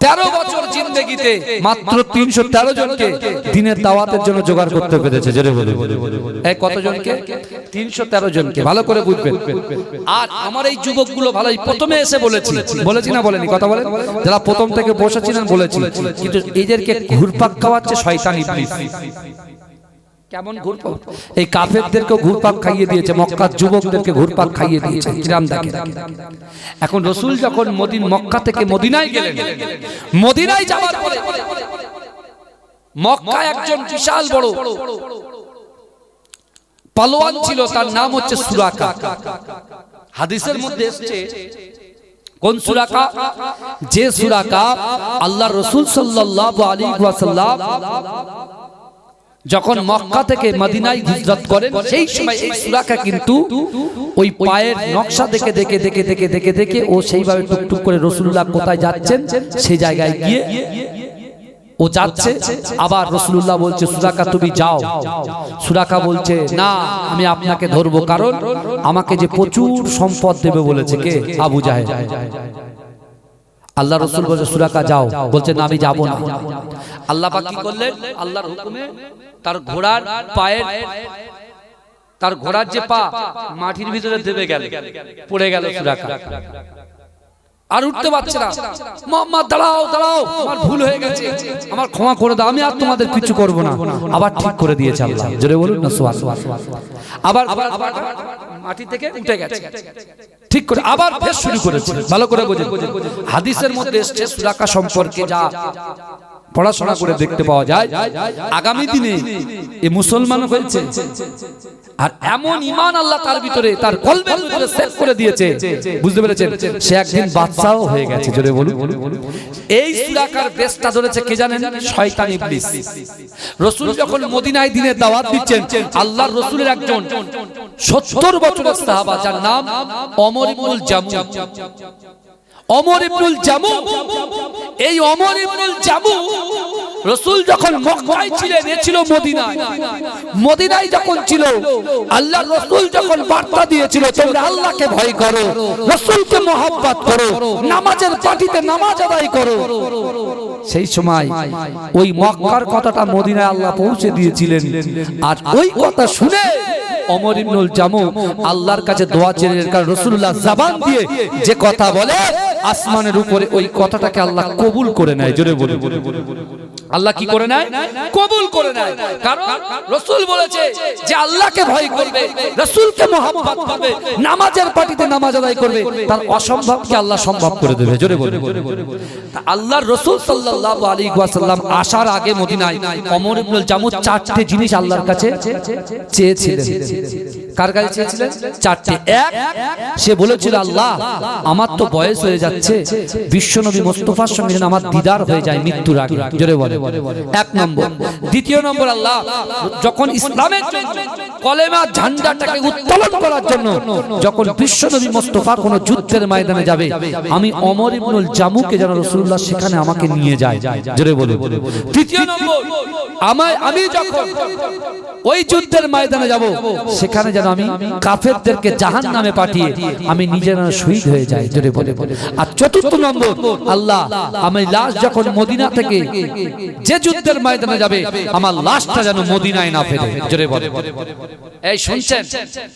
13 বছর জিন্দেগিতে মাত্র 313 জনকে দ্বীনের দাওয়াতের জন্য জোগাড় করতে পেরেছে। জোরে বলুন, এই কতজনকে? 313 জনকে। ভালো করে বুঝবেন। আর আমার এই যুবকগুলো ভালোই প্রথমে এসে বলেছি না বলেনি? কথা বলেন, যারা প্রথম থেকে বসেছিলেন বলেছি, কিন্তু এদেরকে ঘুরপাক খাওয়াচ্ছে শয়তান ইবলিস। কেমন ঘুরপাক? এই কাফেরদেরকে ঘুরপাক খাইয়ে দিয়েছে, মক্কার যুবকদেরকে ঘুরপাক খাইয়ে দিয়েছে। কিরাম দেখেন, এখন রাসূল যখন মক্কা থেকে মদিনায় গেলেন, মদিনায় যাওয়ার পরে মক্কায় একজন বিশাল বড় পালোয়ান ছিল, তার নাম হচ্ছে সুরাকা। হাদিসের মধ্যে এসেছে কোন সুরাকা? যে সুরাকা আল্লাহর রাসূল সাল্লাল্লাহু আলাইহি ওয়াসাল্লাম যখন মক্কা থেকে মদিনায় হিজরত করেন, সেই সময় এই সুরাকা কিন্তু ওই পায়ের নকশা দেখে দেখে দেখে দেখে দেখে দেখে ও সেইভাবে টুকটুক করে রাসূলুল্লাহ কোথায় যাচ্ছেন সেই জায়গায় গিয়ে ও যাচ্ছে। আবার রাসূলুল্লাহ বলছে সুরাকা তুমি যাও। সুরাকা বলছে না, আমি আপনাকে ধরবো, কারণ আমাকে যে প্রচুর সম্পদ দেবে বলেছে। কে? আবু জাহেল। আল্লাহ রাসূল বলছে সুরাকা যাও, বলছে না আমি যাব না। আল্লাহ পাক কি করলেন? আল্লাহর হুকুমে তার ঘোড়ার পায়ের, তার ঘোড়ার যে পা মাটির ভিতরে দেবে গেল, পড়ে গেল সুরাকা, আর উঠতে পারছে না। মুহাম্মদ দাঁড়াও দাঁড়াও, আমার ভুল হয়ে গেছে, আমার ক্ষমা করে দাও, আমি আর তোমাদের কিছু করব না। আবার ঠিক করে দিয়েছে আল্লাহ। জোরে বলুন না সুবহানাল্লাহ। আবার মাটি থেকে উঠে গেছে, ঠিক করে আবার ফের শুরু করেছে। ভালো করে বুঝুন, হাদিসের মধ্যে এসেছে সুরাকা সম্পর্কে যা পড়াশোনা করে দেখতে পাওয়া যায়, আগামী দিনে এই মুসলমান হয়েছে, আর এমন ঈমান আল্লাহ তার ভিতরে, তার কলবের ভিতরে সেট করে দিয়েছে, বুঝতে পেরেছেন? সে একদিন বাদশাও হয়ে গেছে। জোরে বলুন। এই সুরাকার বেশটা ধরেছে কে জানেন? শয়তান ইবলিস। রাসূল যখন মদিনায় দ্বীনের দাওয়াত দিচ্ছেন, আল্লাহর রাসূলের একজন 70 বছরের সাহাবা, যার নাম ওমর ইবনুল জামু। ওমর ইবনুল জামু, এই ওমর ইবনুল জামু রাসূল যখন মক্কায় ছিলেন, এ ছিল মদিনায়। মদিনায় যখন ছিল, আল্লাহর রাসূল যখন বার্তা দিয়েছিল তোমরা আল্লাহকে ভয় করো, রাসূলকে মহব্বত করো, নামাজের পাটিতে নামাজ আদায় করো, সেই সময় ওই মক্কার কথাটা মদিনায় আল্লাহ পৌঁছে দিয়েছিলেন। আর ওই কথা শুনে ওমর ইবনুল জামু আল্লাহর কাছে দোয়া চেয়ে, কারণ রাসূলুল্লাহ জবান দিয়ে যে কথা বলে আসমানের উপরে ওই কথাটাকে আল্লাহ কবুল করে নেয়। জোরে বলুন, আল্লাহ কি করে নেয়? কবুল করে নেয়। কারণ রাসূল বলেছে যে আল্লাহকে ভয় করবে, রাসূলকে মহব্বত করবে, নামাজের পাটিতে নামাজ আদায় করবে, তার অসম্ভবকে আল্লাহ সম্ভব করে দেবে। জোরে বলুন। আল্লাহর রাসূল সাল্লাল্লাহু আলাইহি ওয়াসাল্লাম আসার আগে মদিনায় ওমর ইবনুল জামু চারটি জিনিস আল্লাহর কাছে চেয়েছিলেন। কার কাছে চেয়েছিলেন? চারটি। এক, সে বলেছিল আল্লাহ আমার তো বয়স হয়ে যাচ্ছে, বিশ্বনবী মুস্তাফার সঙ্গে যেন আমার দিদার হয়ে যায় মৃত্যুর আগে। জোরে বলে। এক নম্বর। দ্বিতীয় নম্বর, আল্লাহ যখন ইসলামের জন্য কলেমার ঝান্ডাটাকে উত্তোলন করার জন্য যখন বিশ্বনবী মুস্তাফা কোন যুদ্ধের ময়দানে যাবে, আমি ওমর ইবনুল জামুকে যেন রাসূলুল্লাহ সেখানে আমাকে নিয়ে যায়। জোরে বলে। তৃতীয় নম্বর, আমি যখন ওই যুদ্ধের ময়দানে যাব সেখানে যেন আমি কাফেরদেরকে জাহান্নামে পাঠিয়ে আমি নিজে যেন শহীদ হয়ে যাই। জোরে বলে। আর চতুর্থ নম্বর, আল্লাহ আমি লাশ যখন মদিনা থেকে যে যুদ্ধের ময়দানে যাবে আমার লাশটা যেন মদিনায় না ফেরে। জোরে বলে। এই শুনছেন,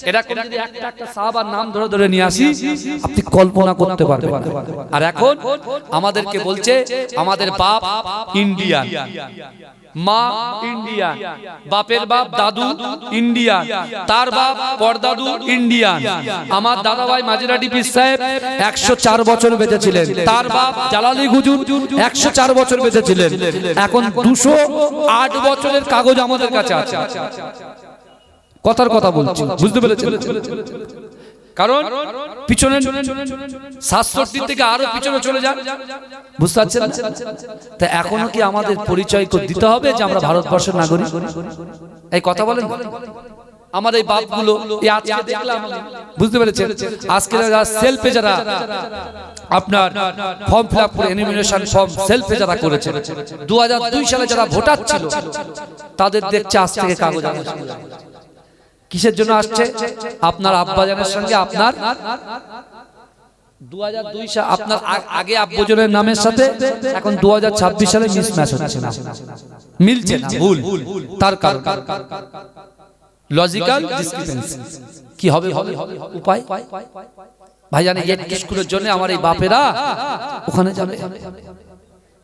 এরকম যদি একটা একটা সাহাবার নাম ধরে ধরে নিয়ে আসি আপনি কল্পনা করতে পারবেন। আর এখন আমাদেরকে বলছে আমাদের বাপ ইন্ডিয়ান, মা ইন্ডিয়ান, বাপের বাপ দাদু ইন্ডিয়ান, তার বাপ পরদাদু ইন্ডিয়ান। আমার দাদা ভাই মাজিরাটি পীর সাহেব 104 বছর বেঁচে ছিলেন, তার বাপ জালালি হুজুর 104 বছর বেঁচে ছিলেন। এখন 208 বছরের কাগজ আমাদের কাছে আছে। কথার কথা বলছি, বুঝতে পেরেছেন? কারণ পিছনে 67 থেকে আরো পিছনে চলে যান, বুঝতে পারছেন? তা এখনো কি আমাদের পরিচয় দিতে হবে যে আমরা ভারতবর্ষের নাগরিক? এই কথা বলেন। আমার এই বাপগুলো আজকে দেখলাম, বুঝতে পেরেছেন? আজকে যারা সেলফে যারা আপনার ফর্ম ফিল আপ করে এনিমিনেশন ফর্ম সেলফে যারা করেছে 2002 সালে যারা ভোটার ছিল তাদের দেখছে আজ থেকে কাগজ আসছে। কিসের জন্য আসছে? আপনার আব্বাজানের সঙ্গে আপনার 2002 সালে আপনার আগে আব্বুজনের নামের সাথে এখন 2026 সালে মিসম্যাচ হচ্ছে না, মিলছে না, ভুল। তার কারণ লজিক্যাল ডিসক্রিপেন্সি। কি হবে উপায়? ভাইজান এই স্কুলের জন্য আমার এই বাপেরা ওখানে যাবে,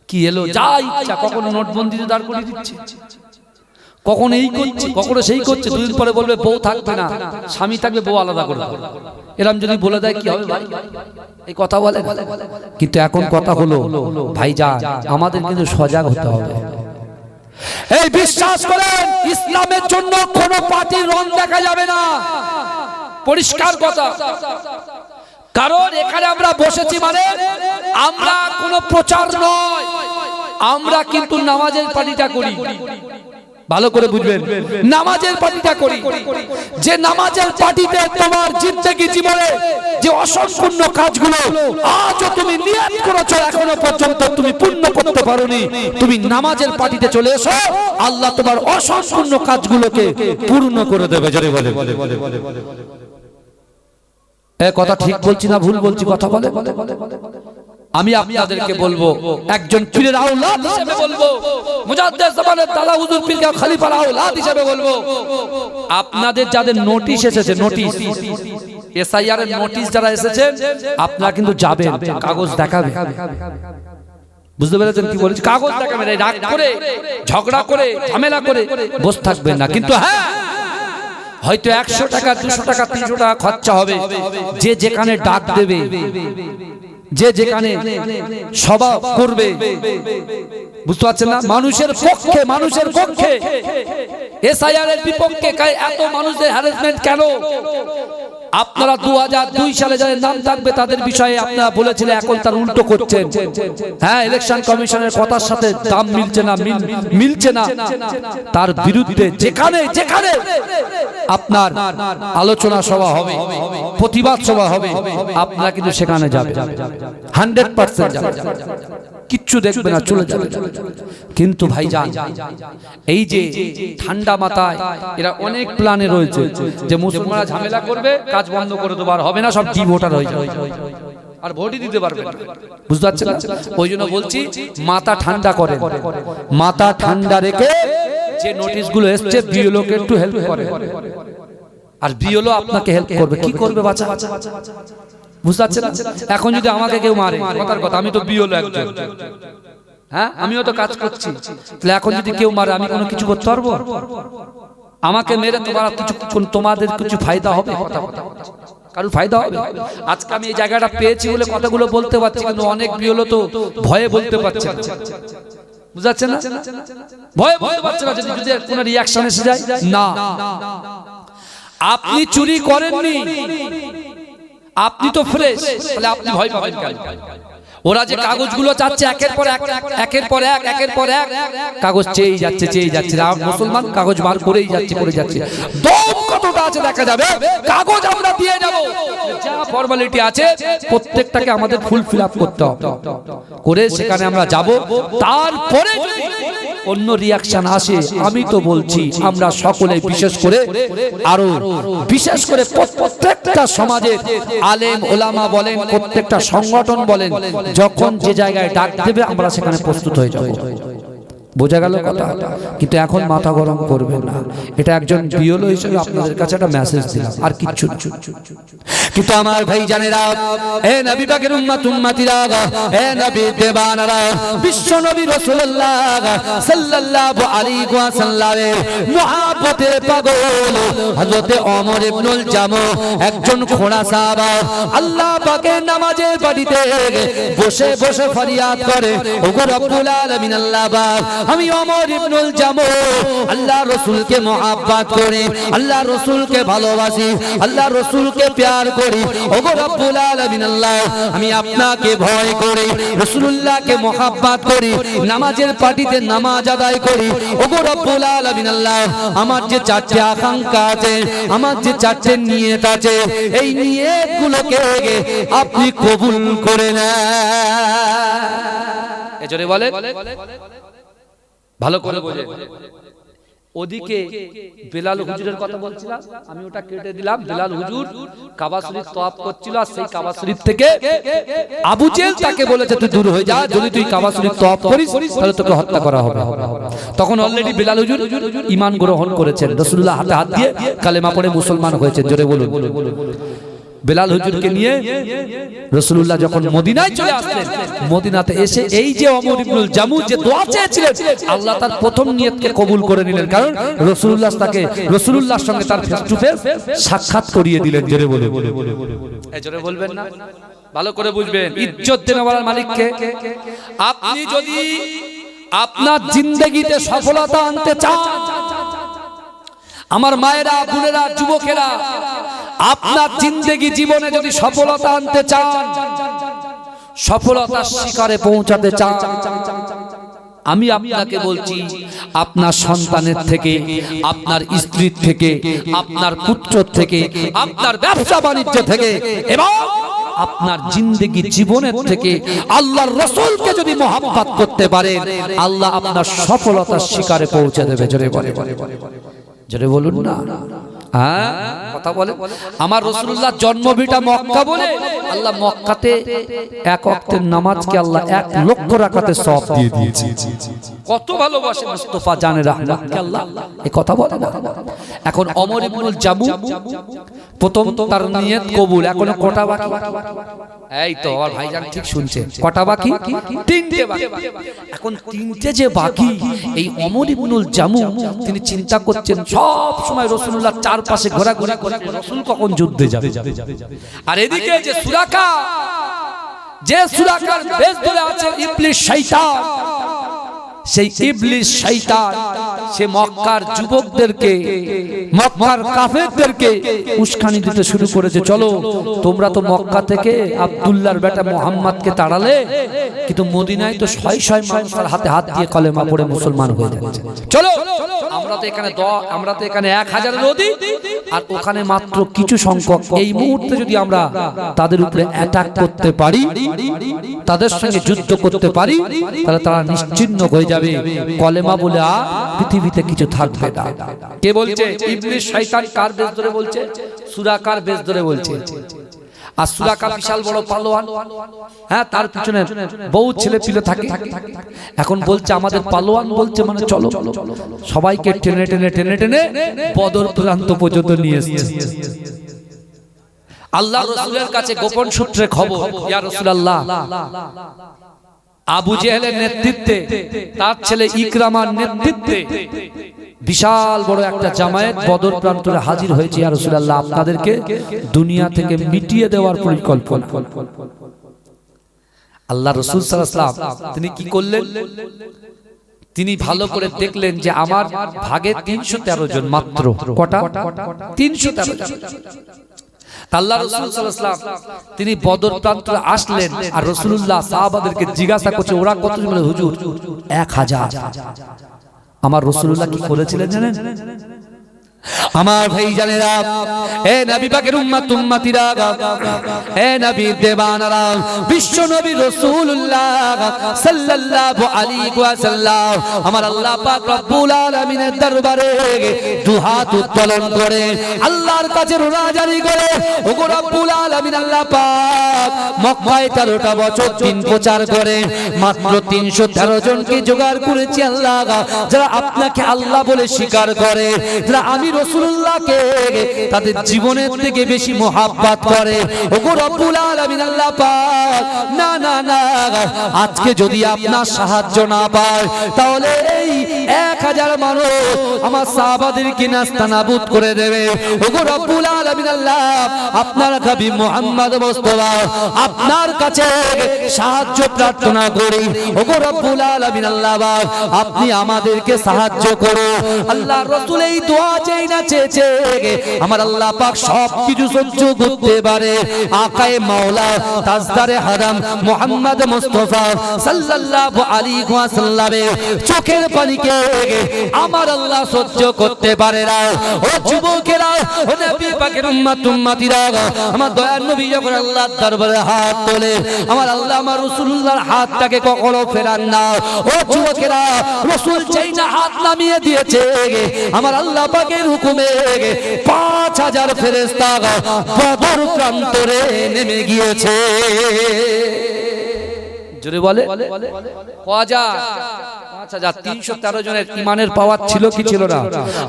কি এলো যা ইচ্ছা, কখনো নোটবন্দিতে দাঁড় করিয়ে দিচ্ছে, কখনো এই করছে, কখনো সেই করছে। দুদিন পরে বলবে বউ থাকবে না, স্বামী থাকবে, বউ আলাদা করে দেবে। এরকম যদি বলে দেয় কি হবে ভাই? এই কথা বলে। কিন্তু এখন কথা হলো ভাইজান আমাদের কিন্তু সজাগ হতে হবে। এই বিশ্বাস করেন ইসলামের জন্য কোন পার্টির রং দেখা যাবে না, পরিষ্কার কথা। কারণ এখানে আমরা বসেছি মানে আমরা কোনো প্রচার নয়, আমরা কিন্তু নামাজের পার্টিটা করি। ভালো করে বুঝবেন, নামাজের পার্টিটা করি। যে নামাজের পার্টিতে তোমার জিন্দেগি জীবনে যে অসম্পূর্ণ কাজগুলো আজও তুমি নিয়ত করেছো এখনো পর্যন্ত তুমি পূর্ণ করতে পারোনি, তুমি নামাজের পার্টিতে চলে এসো, আল্লাহ তোমার অসম্পূর্ণ কাজগুলোকে পূর্ণ করে দেবে। জোরে বলে। কথা ঠিক বলছি না ভুল বলছি? কথা বলে। আমি আপনাদেরকে বলবো, একজন পীরের আওলাদ হিসেবে বলবো, মুজাদ্দিদ জামানের তালা হুজুর পীরকে খলিফার আওলাদ হিসেবে বলবো, আপনাদের যাদের নোটিশ এসেছে, নোটিশ এসআইআর এর নোটিশ যারা এসেছে, আপনারা কিন্তু যাবেন, কাগজ দেখাবেন। বুঝতে পেরেছেন কি বলেছি? কাগজ দেখাবেন। রাগ করে, ঝগড়া করে, ঝামেলা করে বসে থাকবেন না। কিন্তু হ্যাঁ, হয়তো 100 টাকা, 200 টাকা, 300 টাকা খরচা হবে, যে যেখানে ডাক দেবে, যে যেখানে সভা করবে, বুঝতে পারছেন না? মানুষের পক্ষে, মানুষের পক্ষে, এসআইআর এর বিপক্ষে এত মানুষের হ্যারাসমেন্ট কেন? আপনারা 2002 সালে যাদের নাম থাকবে তাদের বিষয়ে আপনারা বলেছিলেন, এখন তার উল্টো করছেন। হ্যাঁ, ইলেকশন কমিশনের কথার সাথে দাম মিলছে না, তার বিরুদ্ধে যেখানে যেখানে আপনার আলোচনা সভা হবে, প্রতিবাদ সভা হবে, আপনারা কিন্তু সেখানে যাবেন, 100% যাবেন, কিচ্ছু দেখবে না, চলে যাবে। কিন্তু ভাইজান এই যে ঠান্ডা মাথায় এরা অনেক প্ল্যানে রয়েছে যে মুসলমানরা ঝামেলা করবে, কাজ বন্ধ করে দেবার হবে না, সব ভোটার হয়ে যাবে আর ভোটই দিতে পারবে না। বুঝতে পারছেন? ওই জন্য বলছি মাথা ঠান্ডা করে, মাথা ঠান্ডা রেখে যে নোটিশগুলো এসছে বিএলওকে একটু হেল্প করে, আর বিএলও আপনাকে হেল্প করবে। কি করবে বাচ্চা? বুঝতে পারছেন? এখন যদি আমাকে কেউ মারে, কথার কথা, আমি তো বিয়লো একজন, হ্যাঁ আমিও তো কাজ করছি, তাহলে এখন যদি কেউ মারে আমি কোনো কিছু করতে পারবো? আমাকে মেরে তোমাদের কিছু ফায়দা হবে? কারোর ফায়দা হবে? আজকে আমি এই জায়গাটা পেয়েছি বলে কথাগুলো বলতে পারছি, কিন্তু অনেক বিয়লো তো ভয়ে বলতে পারছে না। বুঝাচ্ছে না? ভয়ে বলতে পারছে না, যদি কোনো রিয়াকশন এসে যায়। না, আপনি চুরি করেননি, আপনি তো ফ্রেশ, তাহলে আপনি ভয় পাবেন কেন? ওরা যে কাগজগুলো চাচ্ছে একের পর এক কাগজ চেয়ে যাচ্ছে, আর মুসলমান কাগজ বার করেই যাচ্ছে। দম কতটা আছে দেখা যাবে, কাগজ আমরা দিয়ে যাব, যা ফর্মালিটি আছে প্রত্যেকটাকে আমাদের ফুলফিল আপ করতে হবে, করে সেখানে আমরা যাব। তারপরে অন্য রিয়াকশন আসে, আমি তো বলছি আমরা সকলে, বিশেষ করে প্রত্যেকটা সমাজের আলেম ওলামা বলেন, প্রত্যেকটা সংগঠন বলেন, যখন যে জায়গায় ডাক দেবে আমরা সেখানে প্রস্তুত হয়ে যাব। বোঝা গেল কথা? কিন্তু এখন মাথা গরম করবেন না, এটা একজন বিয়লো হিসেবে আপনাদের কাছে একটা মেসেজ দিলাম, আর কিচ্ছু না। কিন্তু আমার ভাই জানেরা, এ নবী পাকের উম্মতিরা, এ নবী দেবানারা, বিশ্ব নবী রাসূলুল্লাহ সাল্লাল্লাহু আলাইহি ওয়াসাল্লামের মুহাব্বতের পাগল হযরত ওমর ইবনুল জামু, একজন খোঁড়া সাহাবা, আল্লাহ পাকের নামাজের বাড়িতে বসে বসে ফরিয়াদ করে, ওগো রব্বুল আলামিন, আল্লাহ পাক, আমি ওমর ইবনুল জামু আল্লাহ রাসূলকে মুহাব্বত করি, আল্লাহ রাসূলকে ভালোবাসি, আল্লাহ রাসূলকে প্যার করি, ওগো রব্বুল আলামিন আল্লাহ, আমি আপনাকে ভয় করি, রাসূলুল্লাহকে মুহাব্বত করি, নামাজের পাটিতে নামাজ আদায় করি, ওগো রব্বুল আলামিন আল্লাহ, আমার যে চারটি আকাঙ্ক্ষা আছে, আমার যে চারটি নিয়ত আছে, এই নিয়তগুলোকে আপনি কবুল করে নেন। এজরে বলে ভালো করে বোঝে। ওদিকে বেলাল হুজুরের কথা বলছিলাম, আমি ওটা কেটে দিলাম। বেলাল হুজুর কাবা শরীফ তওয়াফ করছিল, আর সেই কাবা শরীফ থেকে আবু জেহেল তাকে বলেছে তুই দূর হয়ে যা, যদি তুই কাবা শরীফ তওয়াফ করিস তাহলে তোকে হত্যা করা হবে। তখন অলরেডি বেলাল হুজুর ঈমান গ্রহণ করেছেন, রাসূলুল্লাহ হাতে হাত দিয়ে কালেমা পড়ে মুসলমান হয়েছেন। জোরে বলুন। বেলাল হুজুরকে নিয়ে রাসূলুল্লাহ যখন মদিনায় চলে আসলেন, মদিনাতে এসে এই যে ওমর ইবনুল জামু যে দোয়া চেয়েছিলেন, আল্লাহ তার প্রথম নিয়তকে কবুল করে নিলেন, কারণ রাসূলুল্লাহর সঙ্গে তার ফেস টু ফেস সাক্ষাৎ করিয়ে দিলেন। জোরে বলে, এই জোরে বলবেন না, ভালো করে বুঝবেন। ইজ্জত দেওয়ার মালিককে। আপনি যদি আপনার জিন্দেগিতে সফলতা আনতে চান, আমার মায়েরা, বোনেরা, যুবকেরা, আপনার জিন্দেগি জীবনে যদি সফলতা আনতে চান, সফলতার শিখরে পৌঁছাতে চান, আমি আপনাকে বলছি, আপনার সন্তানের থেকে, আপনার স্ত্রীর থেকে, আপনার পুত্র থেকে, আপনার ব্যবসা বাণিজ্য থেকে, এবং আপনার জিন্দেগি জীবনের থেকে আল্লাহর রাসূলকে যদি মহব্বত করতে পারেন, আল্লাহ আপনার সফলতার শিখরে পৌঁছে দেবে। জোরে বলে, জোরে বলুন না। হ্যাঁ, কথা বলে। আমার রাসূলুল্লাহ জন্মভিটা মক্কা বলে আল্লাহ মক্কাতে এক ওয়াক্তের নামাজকে আল্লাহ 1 লক্ষ রাকাতের সওয়াব দিয়ে দিয়েছে। কত ভালোবাসে মুস্তাফা জানে রাহমাতকে আল্লাহ, এই কথা বলে না। এখন ওমর ইবনুল জামু প্রথম তার নিয়ত কবুল, এখন কটা বাকি? এই তো আমার ভাইজান ঠিক শুনছে, কটা বাকি? 3টে বাকি। এখন 3টে যে বাকি, এই ওমর ইবনুল জামু তিনি চিন্তা করছেন সব সময় রাসূলুল্লাহ চারপাশে ঘোরাঘুরি করে, রাসূল কখন যুদ্ধে যাবে। আর এদিকে যে সুরাকার বেশ ধরে আছে ইবলিস শয়তান, সেই ইবলিস শয়তান সে মক্কার যুবকদেরকে, মক্কার কাফেরদেরকে উস্কানি দিতে শুরু করেছে, চলো তোমরা তো মক্কা থেকে আব্দুল্লাহর বেটা মুহাম্মদকে তাড়ালে, কিন্তু মদিনায় তো শয় শয় মানুষ তার হাতে হাত দিয়ে কলেমা পড়ে মুসলমান হয়ে যাচ্ছে, চলো আমরা তো এখানে 1000-এর অধিক, আর ওখানে মাত্র কিছু সংখ্যক। এই মুহূর্তে যদি আমরা তাদের উপরে অ্যাটাক করতে পারি, তাদের সঙ্গে যুদ্ধ করতে পারি, তাহলে তারা নিশ্চিহ্ন হয়ে যাবে, কলেমা বলে আর পৃথিবীতে কিছু থাকবে না। কে বলছে? ইবলিস শয়তান। কার বেশ ধরে বলছে? সুরাকার বেশ ধরে বলছে। আর সুরাকা বিশাল বড় পালোয়ান, হ্যাঁ, তার পিছনে বহু ছেলে পিলে থাকে। এখন বলছে আমাদের পালোয়ান, বলছে মানে চলো সবাইকে টেনে টেনে টেনে টেনে বদর প্রান্ত পর্যন্ত নিয়ে এসেছে। আল্লাহ রাসূলের কাছে গোপন সূত্রে খবর, ইয়া রাসূলুল্লাহ, আবু জেহেলের নেতৃত্বে, তার ছেলে ইকরামার নেতৃত্বে বিশাল বড় একটা জামায়াত বদর প্রান্তরে হাজির হয়েছে, ইয়া রাসূলুল্লাহ, আপনাদেরকে দুনিয়া থেকে মিটিয়ে দেওয়ার পরিকল্পনা। আল্লাহ রাসূল সাল্লাল্লাহু আলাইহি ওয়াসাল্লাম তিনি কি করলেন? তিনি ভালো করে দেখলেন যে আমার ভাগে ৩১৩ জন মাত্র। কটা? ৩১৩ জন। আল্লাহ রাসূল সাল্লাল্লাহু আলাইহি ওয়াসাল্লাম তিনি বদর প্রান্তরে আসলেন, আর রাসূলুল্লাহ সাহাবাদেরকে জিজ্ঞাসা করছে ওরা কত জন? হুজুর ১০০০। আমার রাসূলুল্লাহ কি করেছিলেন জানেন? আমার ভাই জানেরা, এ নবী পাকের উম্মত উম্মতিরা, এ নবীর দেবানারা, বিশ্ব নবী রাসূলুল্লাহ সাল্লাল্লাহু আলাইহি ওয়াসাল্লাম আমার আল্লাহ পাক রব্বুল আলামিনের দরবারে দুই হাত উত্তোলন করে আল্লাহর কাছে রোজা জারি করে, ওগো রব্বুল আলামিন আল্লাহ পাক মক্কায় 13টা বছর দিন প্রচার করে মাত্র ৩১৩ জনকে জোগাড় করেছি আল্লাহ, যারা আপনাকে আল্লাহ বলে স্বীকার করে, যারা আমি রাসূলুল্লাহকে তাদের জীবনের থেকে বেশি মোহাব্বত করে। ওগো রব্বুল আলামিন আল্লাহ পাক, না না না, আজকে যদি আপনার সাহায্য না পায় তাহলে এই ১০০০ মানুষ আমার সাহাবাদেরকে নাস্তানাবুদ করে দেবে। ওগো রব্বুল আলামিন আল্লাহ, আপনার নবী মুহাম্মদ মুস্তাফা আপনার কাছে সাহায্য প্রার্থনা করি। ওগো রব্বুল আলামিন আল্লাহ, আপনি আমাদেরকে সাহায্য করুন। আল্লাহর রাসূল এই দোয়া চাই না চেয়েছে, আমার আল্লাহ পাক সবকিছু সহ্য করতে পারে। আকায়ে মাওলা তাজদারে হারাম মুহাম্মদ মুস্তাফা সাল্লাল্লাহু আলাইহি ওয়াসাল্লামের চোখের পানিকে আমার আল্লাহ সহ্য করতে পারে না। ও যুবকেরা, ও নবী পাকের উম্মত উম্মতিরা, আমার দয়ার নবী যখন আল্লাহর দরবারে হাত তোলে, আমার আল্লাহ আমার রাসূলুল্লাহর হাতটাকে কখনো ফেরান না। ও যুবকেরা, রাসূল যেই না হাত নামিয়ে দিয়েছে, আমার আল্লাহ পাকের হুকুমে ৫০০০ ফেরেশতা বদর প্রান্তরে নেমে গিয়েছে। জোরে বলে ৫০০০ জনের ঈমানের পাওয়ার ছিল কি ছিল না?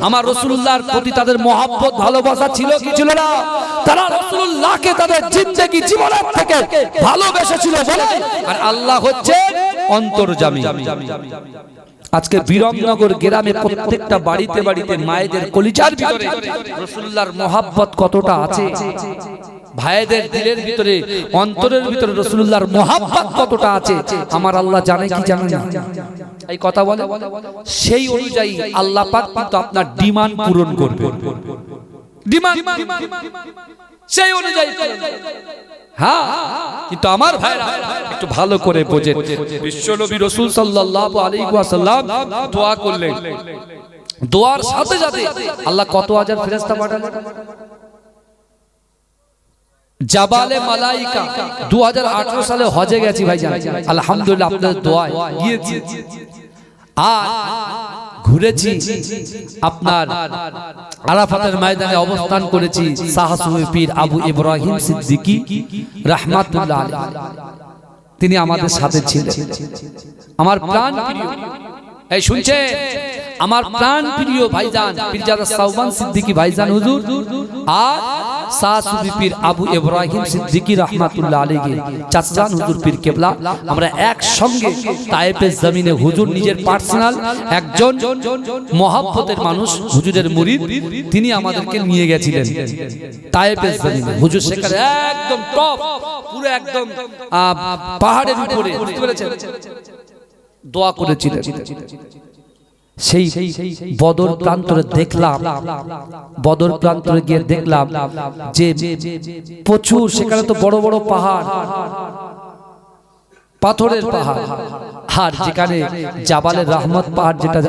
আমার রাসূলুল্লাহর প্রতি তাদের মহব্বত ভালোবাসা ছিল কি ছিল না? তারা রাসূলুল্লাহকে তাদের জিন্দেগি জীবনের থেকে ভালোবেসেছিল বলে, আর আল্লাহ হচ্ছে অন্তর্যামী। আজকে বিরমনগর গ্রামে প্রত্যেকটা বাড়িতে বাড়িতে মায়েদের কলিজার ভিতরে রাসূলুল্লাহর মহব্বত কতটা আছে, ভাইদের দিলের ভিতরে অন্তরের ভিতরে রাসূলুল্লাহর মহব্বত কতটা আছে, আমার আল্লাহ জানে কি জানে না? এই কথা বলে, সেই অনুযায়ী আল্লাহ পাক কিন্তু আপনার ডিমান্ড পূরণ করবে। ডিমান্ড সেই অনুযায়ী, হ্যাঁ, কিন্তু আমার ভাইরা একটু ভালো করে বোঝেন, বিশ্বনবী রাসূল সাল্লাল্লাহু আলাইহি ওয়াসাল্লাম দোয়া করলেন, দোয়ার সাথে সাথে আল্লাহ কত হাজার ফেরেশতা পাঠালেন। জাবালে মালাইকা 2018 সালে হজে গেছি ভাইজান, আলহামদুলিল্লাহ আপনাদের দোয়ায় গিয়েছি, আর ঘুরেছি, আপনার আরাফাতের ময়দানে অবস্থান করেছি। সাহসুফি পীর আবু ইব্রাহিম সিদ্দিকী রাহমাতুল্লাহ আলাইহি তিনি আমাদের সাথে ছিলেন। আমার প্রাণ প্রিয়, এই শুনছে, আমার প্রাণ প্রিয় ভাইজান পীরজাদা সাওবান সিদ্দিকী ভাইজান হুজুর আর সাহসুফি পীর আবু ইব্রাহিম সিদ্দিকী রাহমাতুল্লাহ আলাইহি চাচাজান হুজুর পীর কেবলা, আমরা একসঙ্গে তায়েফের জমিনে, হুজুর নিজের পার্সোনাল একজন মহব্বতের মানুষ, হুজুরের মুরিদ, তিনি আমাদেরকে নিয়ে গেছিলেন তায়েফের জমিনে। হুজুর সেখানে একদম টপ, পুরো একদম পাহাড়ের উপরে, বুঝতে পেরেছেন, দোয়া করেছিলেন। সেই বদর প্রান্তরে দেখলাম, বদর প্রান্তরে গিয়ে দেখলাম যে প্রচুর, সেখানে তো বড় বড় পাহাড়, পাথরের পাহাড়, আর যেখানে জাবালে রহমত পাহাড়, যেটা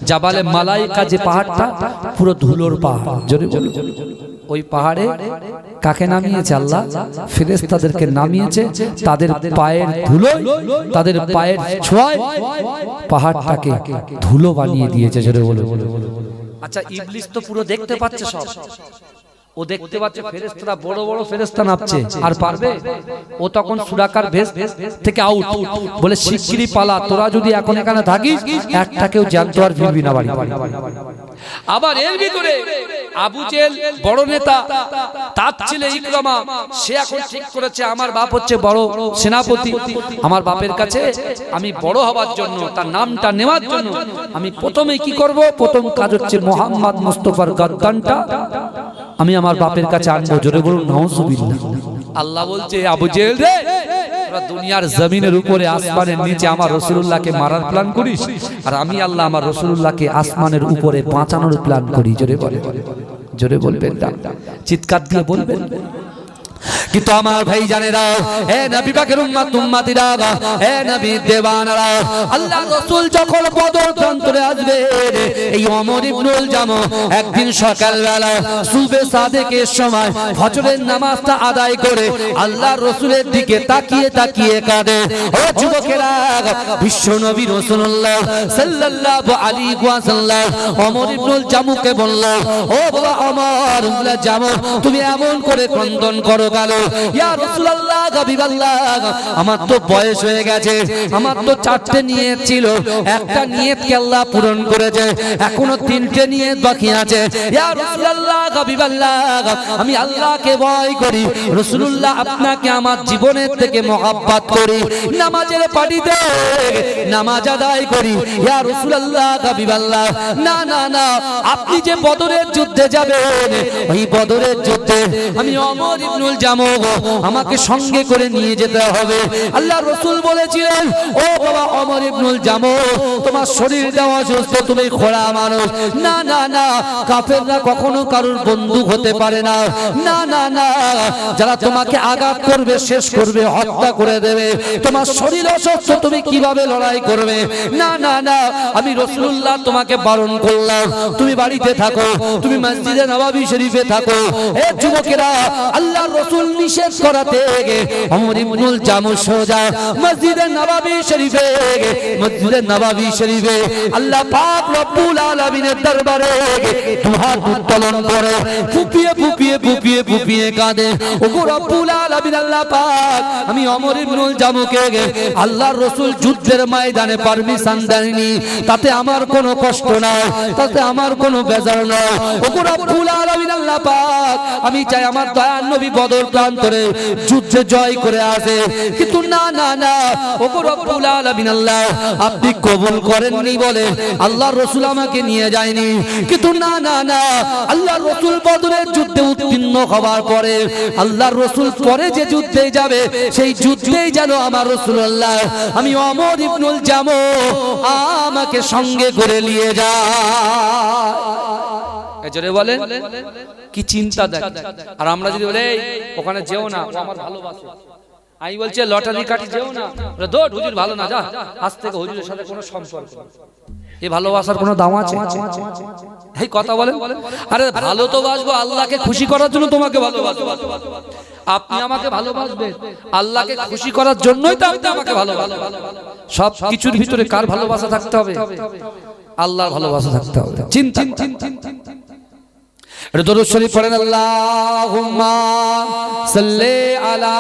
জাবালে মালাইকা যে পাহাড়টা, পুরো ধুলোর পাহাড়। জোরে বলুন, ওই পাহাড়ে কাকে নামিয়েছে আল্লাহ? ফেরেশতাদেরকে নামিয়েছে, তাদের পায়ের ধুলো, তাদের পায়ের ছোঁয়ায় পাহাড়টাকে ধুলো বানিয়ে দিয়েছে। জোরে বলুন। আচ্ছা, ইবলিস তো পুরো দেখতে পাচ্ছে সব, ও দেখতে পাচ্ছে ফেরেশতারা বড় বড় ফেরেশতা নামছে, আর পারবে? ও তখন সুরাকার ভেস থেকে আউট, বলে শিগগিরই পালা, তোরা যদি এখন এখানে থাকিস একটাকেও জ্যান্ত আর ফিরবি না বাড়ি। আবার এর ভিতরে আবু জেহেল বড় নেতা, তার ছেলে ইকরামা, সে এখন ঠিক করেছে আমার বাপ হচ্ছে বড় সেনাপতি, আমার বাপের কাছে আমি বড় হওয়ার জন্য, তার নামটা নেওয়ার জন্য আমি প্রথমে কি করব, প্রথম কাজ হচ্ছে মোহাম্মদ মুস্তাফার গর্দানটা আমি আমার বাপের কাছে আনবো। জোরে বলুন নাউজুবিল্লাহ। আল্লাহ বলছে আবু জেহেল রে, তোরা দুনিয়ার জমিনের উপরে আসমানের নিচে আমার রাসূলুল্লাহকে মারার প্ল্যান করিস, আর আমি আল্লাহ আমার রাসূলুল্লাহকে আসমানের উপরে বাঁচানোর প্ল্যান করি। জোরে বলে, জোরে বলবেন, চিৎকার দিয়ে বলবেন। কিন্তু আমার ভাই জানেরা, হে নবী পাকের উম্মত উম্মতিরা, হে নবী দেওয়ানারা, আল্লাহর রাসূল যখন বদর প্রান্তরে আসবে, এই ওমর ইবনুল জামু একদিন সকালবেলা সুবে সাদেকের সময় ফজরের নামাজটা আদায় করে আল্লাহর রাসূলের দিকে তাকিয়ে তাকিয়ে কাঁদে। ও যুবকেরা, বিশ্ব নবী রাসূলুল্লাহ সাল্লাল্লাহু আলাইহি ওয়াসাল্লাম ওমর ইবনুল জামুকে বলল, ও বাবা ওমর ইবনুল জামু, তুমি এমন করে ক্রন্দন করো গেল, ইয়া রাসূলুল্লাহ, হাবিবাল্লাহ, আমার তো বয়স হয়ে গেছে, আমার তো 4টে নিয়ত ছিল, একটা নিয়তকে আল্লাহ পূরণ করেছে, এখনো 3টে নিয়ত বাকি আছে। ইয়া রাসূলুল্লাহ, হাবিবাল্লাহ, আমি আল্লাহকে ভয় করি, রাসূলুল্লাহ আপনাকে আমার জীবনের থেকে মহব্বত করি, নামাজের পাটিতে নামাজ আদায় করি। ইয়া রাসূলুল্লাহ, হাবিবাল্লাহ, না না না, আপনি যে বদরের যুদ্ধে যাবেন, ওই বদরের যুদ্ধে আমি ওমর ইবনুল জামু আমাকে সঙ্গে করে নিয়ে যেতে হবে। আল্লাহর রাসূল বলেছিলেন, ও বাবা ওমর ইবনুল জামু, তোমার শরীরটা অসুস্থ, তুমি খোড়া মানুষ, না না না, কাফেররা কখনো কারোর বন্ধু হতে পারে না, না না না, যারা তোমাকে আঘাত করবে, শেষ করবে, হত্যা করে দেবে, তোমার শরীর অসুস্থ, তুমি কিভাবে লড়াই করবে, না না না, আমি রাসূলুল্লাহ তোমাকে বারণ করলাম, তুমি বাড়িতে থাকো, তুমি মসজিদে নববী শরীফে থাকো। হে যুবকেরা, আল্লাহর রাসূল নিষেধ করাতে ওমর ইবনুল জামু সোজা মসজিদে নববী শরীফে, মসজিদে নববী শরীফে আল্লাহ পাক রব্বুল আলামিনের দরবারে দুহাত উত্তোলন করে ফুপিয়ে ফুপিয়ে ফুপিয়ে ফুপিয়ে কাঁদে, ওগো রব্বুল আলামিন, আল্লাহ পাক, আমি ওমর ইবনুল জামুকে আল্লাহর রাসূল যুদ্ধের ময়দানে পারমিশন দেননি, তাতে আমার কোনো কষ্ট নাই, তাতে আমার কোনো বেজার নাই, ওগো রব্বুল আলামিন, আল্লাহ পাক, আমি চাই আমার দয়ার নবী বদর প্রান্তরে যুদ্ধে জয় করে আসে, কিন্তু না না না, ওগো রব্বুল আলামিন, আল্লাহ আপনি কবুল করেননি বলে আল্লাহর রাসূল আমাকে নিয়ে যায়নি, কিন্তু না না না, আল্লাহর রাসূল বদরের যুদ্ধে উত্তীর্ণ হওয়ার পরে আল্লাহর রাসূল পরে যে যুদ্ধে যাবে, সেই যুদ্ধেই যেন আমার রাসূলুল্লাহ, আমি ওমর ইবনুল জামু আমাকে সঙ্গে করে নিয়ে যায়। এজরে বলেন কি চিন্তা দেখ। আর আমরা যদি বলে ওখানে যেও না, আমার ভালোবাসে, আমি বলছি লটারি কাটি যেও না, দৌড়, হুজুর ভালো না, যা, আজ থেকে হুজুরের সাথে কোনো সম্পর্ক, এই ভালোবাসার কোনো দাম আছে? এই কথা বলেন। আরে ভালো তো বাসবো, আল্লাহকে খুশি করার জন্য তোমাকে ভালোবাসবো, আপনি আমাকে ভালোবাসবেন আল্লাহকে খুশি করার জন্যই তো আপনি আমাকে ভালোবাসবেন। সব কিছুর ভিতরে কার ভালোবাসা থাকতে হবে? আল্লাহর ভালোবাসা থাকতে হবে। চিন্তা দরুদ শরীফ পড়েন, আল্লাহুম্মা সাল্লি আলা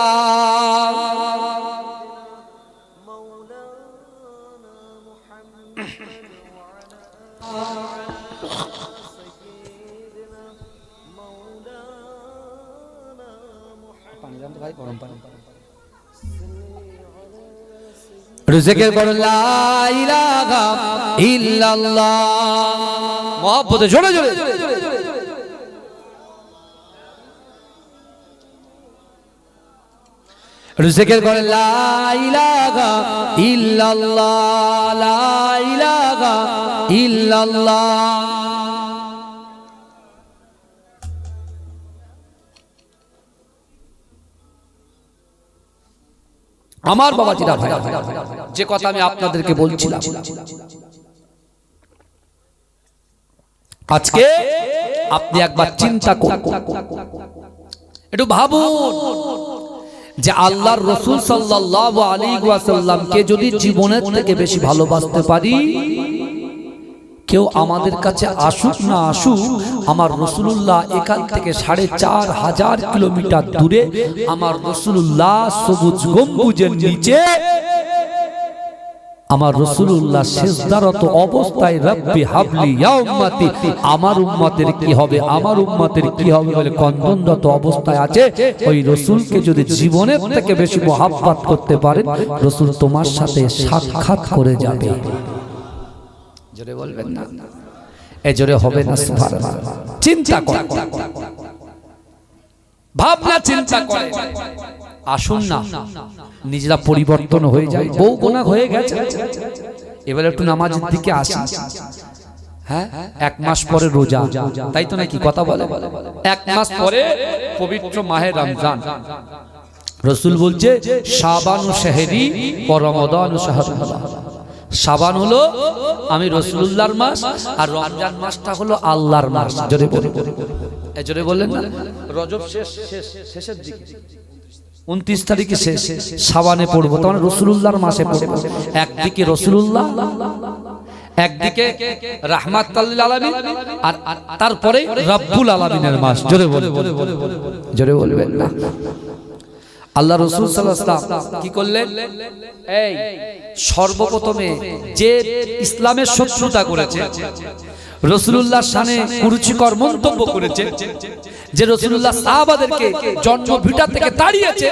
রিজিকের পর লা ইলাহা ইল্লাল্লাহ, মহব্বতে জোরে জোরে রিজিকের পর লা ইলাহা ইল্লাল্লাহ, লা ইলাহা ইল্লাল্লাহ। আমার বাবাজিরা ভাই, যে কথা আমি আপনাদেরকে বলছিলাম, আজকে আপনি একবার চিন্তা করুন, একটু ভাবুন যে আল্লাহর রাসূল সাল্লাল্লাহু আলাইহি ওয়াসাল্লামকে যদি জীবনের থেকে বেশি ভালোবাসতে পারি, কেউ আমাদের কাছে আসুক না আসুক, আমার রাসূলুল্লাহ এখান থেকে ৪৫০০ কিলোমিটার দূরে আমার রাসূলুল্লাহ সবুজ গম্বুজের নিচে আমার রাসূলুল্লাহ সিজদারত অবস্থায় রব্বি হাবলি ইয়া উম্মতি, আমার উম্মতের কি হবে, আমার উম্মতের কি হবে বলে কন্দনরত অবস্থায় আছে। ওই রাসূলকে যদি জীবনের থেকে বেশি মহব্বত করতে পারেন, রাসূল তোমার সাথে সাক্ষাৎ করে যাবে। জোরে বলবেন না, এই জোরে হবে না সুবহানাল্লাহ। চিন্তা করেন, ভাবনা চিন্তা করেন। আসুন না নিজেরা পরিবর্তন হয়ে যায়। বউ গোনা হয়ে গেছে, এবার একটু নামাজের দিকে আসি। হ্যাঁ, 1 মাস পরে রোজা, তাই তো নাকি কথা বলে? 1 মাস পরে পবিত্র মাহে রমজান। রাসূল বলছে শাবানু শাহরি ওয়া রমাদানু শাহরুল্লাহ। শাবান হলো আমি রাসূলুল্লাহর মাস, আর রমজান মাসটা হলো আল্লাহর মাস। জোরে বলেন, এই জোরে বলেন না। রজব শেষের দিকে 29 তারিখে শেষ, শাবানে পড়বো, তখন রাসূলুল্লাহর মাসে পড়বো। একদিকে রাসূলুল্লাহ, একদিকে রাহমাতুল লিল আলামিন, আর তারপরে রব্বুল আলামিনের মাস। জোরে বলেন, জোরে বলবেন না। আল্লাহ রাসূল সাল্লাল্লাহু আলাইহি ওয়াসাল্লাম কি করলেন? এই সর্বপ্রথমে যে ইসলামের শত্রুতা করেছে, রাসূলুল্লাহর শানে কুরুচিকর মন্তব্য করেছে, যে রাসূলুল্লাহ সাহাবাদেরকে জন্মভিটা থেকে তাড়িয়েছে,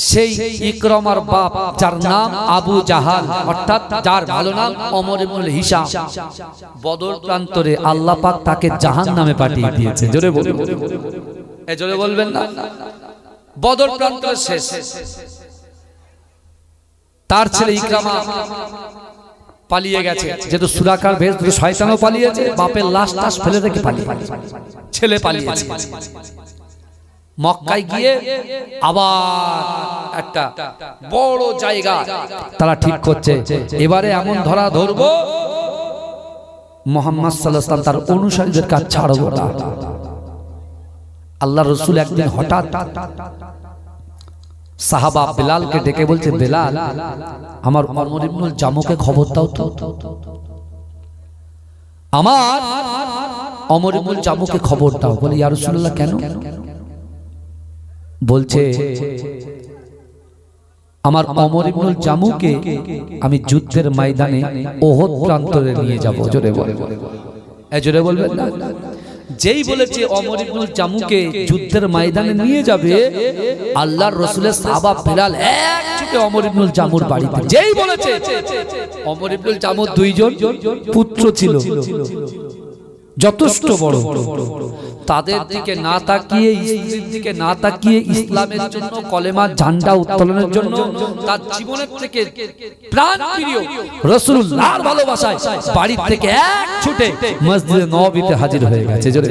সেই ইকরামার বাপ যার নাম আবু জাহাল, অর্থাৎ যার ভালো নাম ওমর ইবনুল হিশাম, বদর প্রান্তরে আল্লাহ পাক তাকে জাহান্নামে পাঠিয়ে দিয়েছে। জোরে বলুন, এই জোরে বলবেন না। বদর প্রান্তরে শেষ, তার ছেলে ইকরামা পালিয়ে গেছে, যেহেতু সুরাকার ভেষ ধরে শয়তানও পালিয়েছে, বাপের লাশ টাশ ফেলে রেখে পালিয়েছে, ছেলে পালিয়েছে। মক্কায় গিয়ে আবার একটা বড় জায়গা তারা ঠিক করছে, এবারে এমন ধরা ধরবো মুহাম্মদ সাল্লাল্লাহু আলাইহি ওয়াসাল্লাম তার অনুসারীদের কাজ ছাড়বো না। আল্লাহ রাসূল একদিন হঠাৎ সাহাবা বেলালকে ডেকে বলছে, বেলাল আমার ওমর ইবনুল জামুকে খবর দাও তো, আমার ওমর ইবনুল জামুকে খবর দাও। বলে ইয়া রাসূলুল্লাহ কেন? বলছে আমার ওমর ইবনুল জামুকে আমি যুদ্ধের ময়দানে ওহদ প্রান্তরে নিয়ে যাব। জোরে বলবেন, এই জোরে বলবেন না। যেই বলেছে ওমর ইবনুল জামুকে যুদ্ধের ময়দানে নিয়ে যাবে, আল্লাহর রাসূলের সাহাবা বেলাল এক ছুটে ওমর ইবনুল জামুর বাড়িতে। যেই বলেছে, ওমর ইবনুল জামুর 2 জন পুত্র ছিল, যথেষ্ট বড়, তাদের দিকে না তাকিয়ে, স্ত্রীর দিকে না তাকিয়ে, ইসলামের জন্য কলেমার ঝান্ডা উত্তোলনের জন্য তার জীবনের থেকে প্রাণ প্রিয় রাসূলুল্লাহর ভালোবাসায় বাড়ি থেকে এক ছুটে মসজিদে নববীতে হাজির হয়ে গেছে। জোরে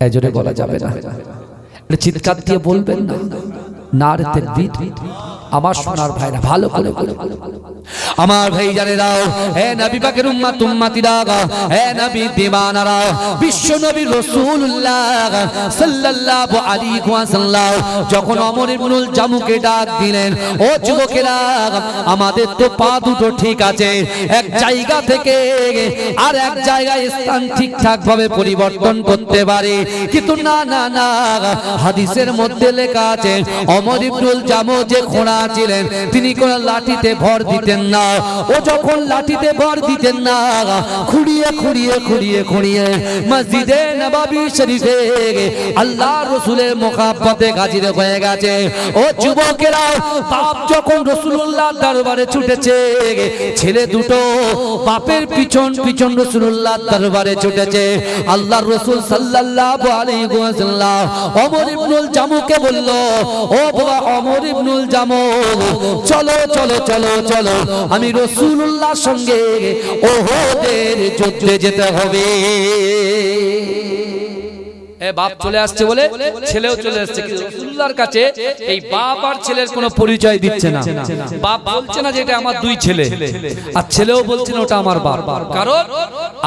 এই জোরে বলা যাবে না, এটা চিৎকার দিয়ে বলবেন না। নারে তাকবীর। আমার সোনার ভাইরা ভালো করে বলো, আমার ভাই জানেরা, হে নবী পাকের উম্মত উম্মতিরা, হে নবী দিওয়ানারা, বিশ্ব নবী রাসূলুল্লাহ সাল্লাল্লাহু আলাইহি ওয়াসাল্লাম যখন ওমর ইবনুল জামুকে ডাক দিলেন, ও যুবকেরা, আমাদের তো পা দুটো ঠিক আছে, এক জায়গা থেকে আর এক জায়গায় স্থান ঠিকঠাক ভাবে পরিবর্তন করতে পারে, কিন্তু না না না, হাদিসের মধ্যে লেখা আছে ওমর ইবনুল জামু যে ঘোড়া ছিলেন, তিনি কোন লাঠিতে ভর দিতেন না। ও যখন লাঠিতে ভর দিতেন না, খুঁড়িয়ে খুঁড়িয়ে খুঁড়িয়ে খুঁড়িয়ে মসজিদে নববী শরীফে আল্লাহর রাসূলের মুহাব্বতে হাজির হয়ে গেছে। ও যুবকেরা, বাপ যখন রাসূলুল্লাহর দরবারে ছুটেছে, ছেলে দুটো বাপের পিছন পিছন রাসূলুল্লাহর দরবারে ছুটেছে। আল্লাহর রাসূল সাল্লাল্লাহু আলাইহি ওয়াসাল্লাম ওমর ইবনুল জামুকে বলল, ও বাবা ওমর ইবনুল জামু, চলো চলো চলো চলো, আমি রাসূলুল্লাহর সঙ্গে ওহদের যুদ্ধে যেতে হবে। বাপ চলে আসছে বলে ছেলেও চলে আসছে, কিন্তু রাসূলুল্লাহর কাছে এই বাপ আর ছেলের কোনো পরিচয় দিচ্ছে না। বাপ বলছে না যে এটা আমার 2 ছেলে, আর ছেলেও বলছে না ওটা আমার বাপ। কারণ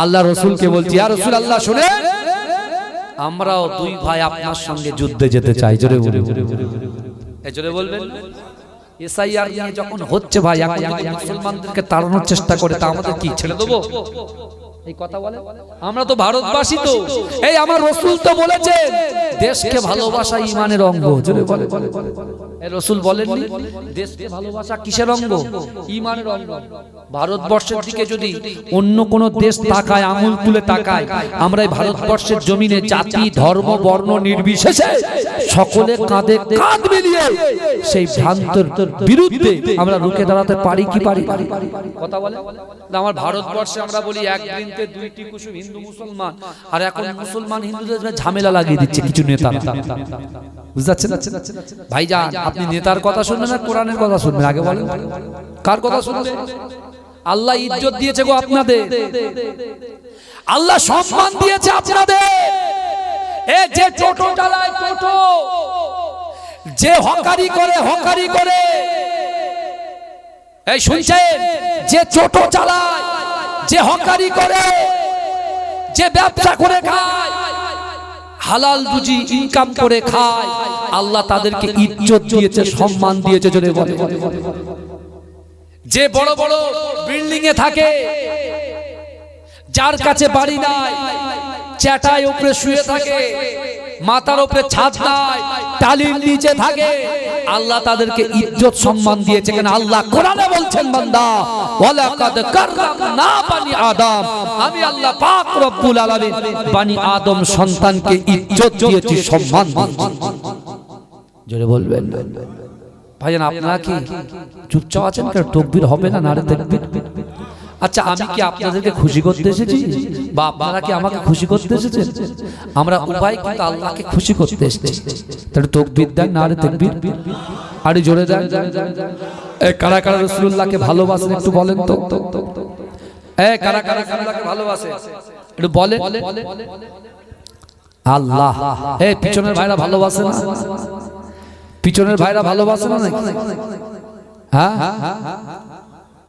আল্লাহ রাসূলকে বলছি, ইয়া রাসূলুল্লাহ শুনেন, আমরাও 2 ভাই আপনার সঙ্গে যুদ্ধে যেতে চাই। জোরে বলুন, এই জোরে বলবেন। এসআইআর নিয়ে যখন হচ্ছে ভাই, এখন মুসলমানদেরকে তাড়ানোর চেষ্টা করে, তা আমাদের কি ছেড়ে দেবো? এই কথা বলে আমরা তো ভারতবাসী তো এই আমার রাসূল তো বলেছেন দেশকে ভালোবাসা ঈমানের অঙ্গ জোরে বলে এই রাসূল বলেননি দেশকে ভালোবাসা কিসের অঙ্গ ঈমানের অঙ্গ ভারতবর্ষের দিকে যদি অন্য কোন দেশ তাকায় আঙুল তুলে তাকায় আমরা এই ভারতবর্ষের জমিনে জাতি ধর্ম বর্ণ নির্বিশেষে সকলে কাঁধে কাঁধ মিলিয়ে সেই ভ্রান্তের বিরুদ্ধে আমরা রুখে দাঁড়াতে পারি কি পারি কথা বলে আমার ভারতবর্ষে আমরা বলি এক বৃন্তে দুইটি কুসুম হিন্দু মুসলমান আর এখন মুসলমান হিন্দুদের ঝামেলা লাগিয়ে দিচ্ছে কিছু নেতা বুঝতে পারছেন ভাইজান আপনি নেতার কথা শুনবেন না কোরআনের কথা শুনবেন আগে বলেন কার কথা শুনবেন আল্লাহ ইজ্জত দিয়েছে গো আপনাদের আল্লাহ সম্মান দিয়েছে আপনাদের এই যে টোটো চালায় টোটো যে হকারি করে এই শুনছেন যে টোটো চালায় যে হকারি করে যে ব্যবসা করে খায় হালাল রুজি ইনকাম করে খায় আল্লাহ তাদেরকে ইজ্জত দিয়েছে সম্মান দিয়েছে জোরে বলে যে বড় বড় বিল্ডিং এ থাকে যার কাছে বাড়ি নাই চ্যাটায় উপরে শুয়ে থাকে মাথার উপরে ছাদ নাই টালির নিচে থাকে আল্লাহ তাদেরকে ইজ্জত সম্মান দিয়েছে কেন আল্লাহ কোরআনে বলছেন বান্দা ওয়ালাকাদ কাররামনা বানি আদম আমি আল্লাহ পাক রব্বুল আলামিন বানি আদম সন্তানকে ইজ্জত দিয়েছি সম্মান দিয়েছি জোরে বলবেন ভাইজান আপনারা কি চুপচাপ আছেন কেন তাকবীর হবে না নারে তাকবীর আচ্ছা আমি কি আপনাদেরকে খুশি করতে এসেছি বা আপনারা কি আমাকে খুশি করতে এসেছেন আমরা উভয় কিন্তু আল্লাহকে খুশি করতে এসেছি তাহলে তাকবীর দেন নারে তাকবীর আরে জোরে দেন এই কারা কারা রাসূলুল্লাহকে ভালোবাসেন একটু বলেন তো এই কারা কারা রাসূলুল্লাহকে ভালোবাসে একটু বলেন আল্লাহ এই পিছনের ভাইরা ভালোবাসে না পিছনের ভাইরা ভালোবাসে না নাকি হ্যাঁ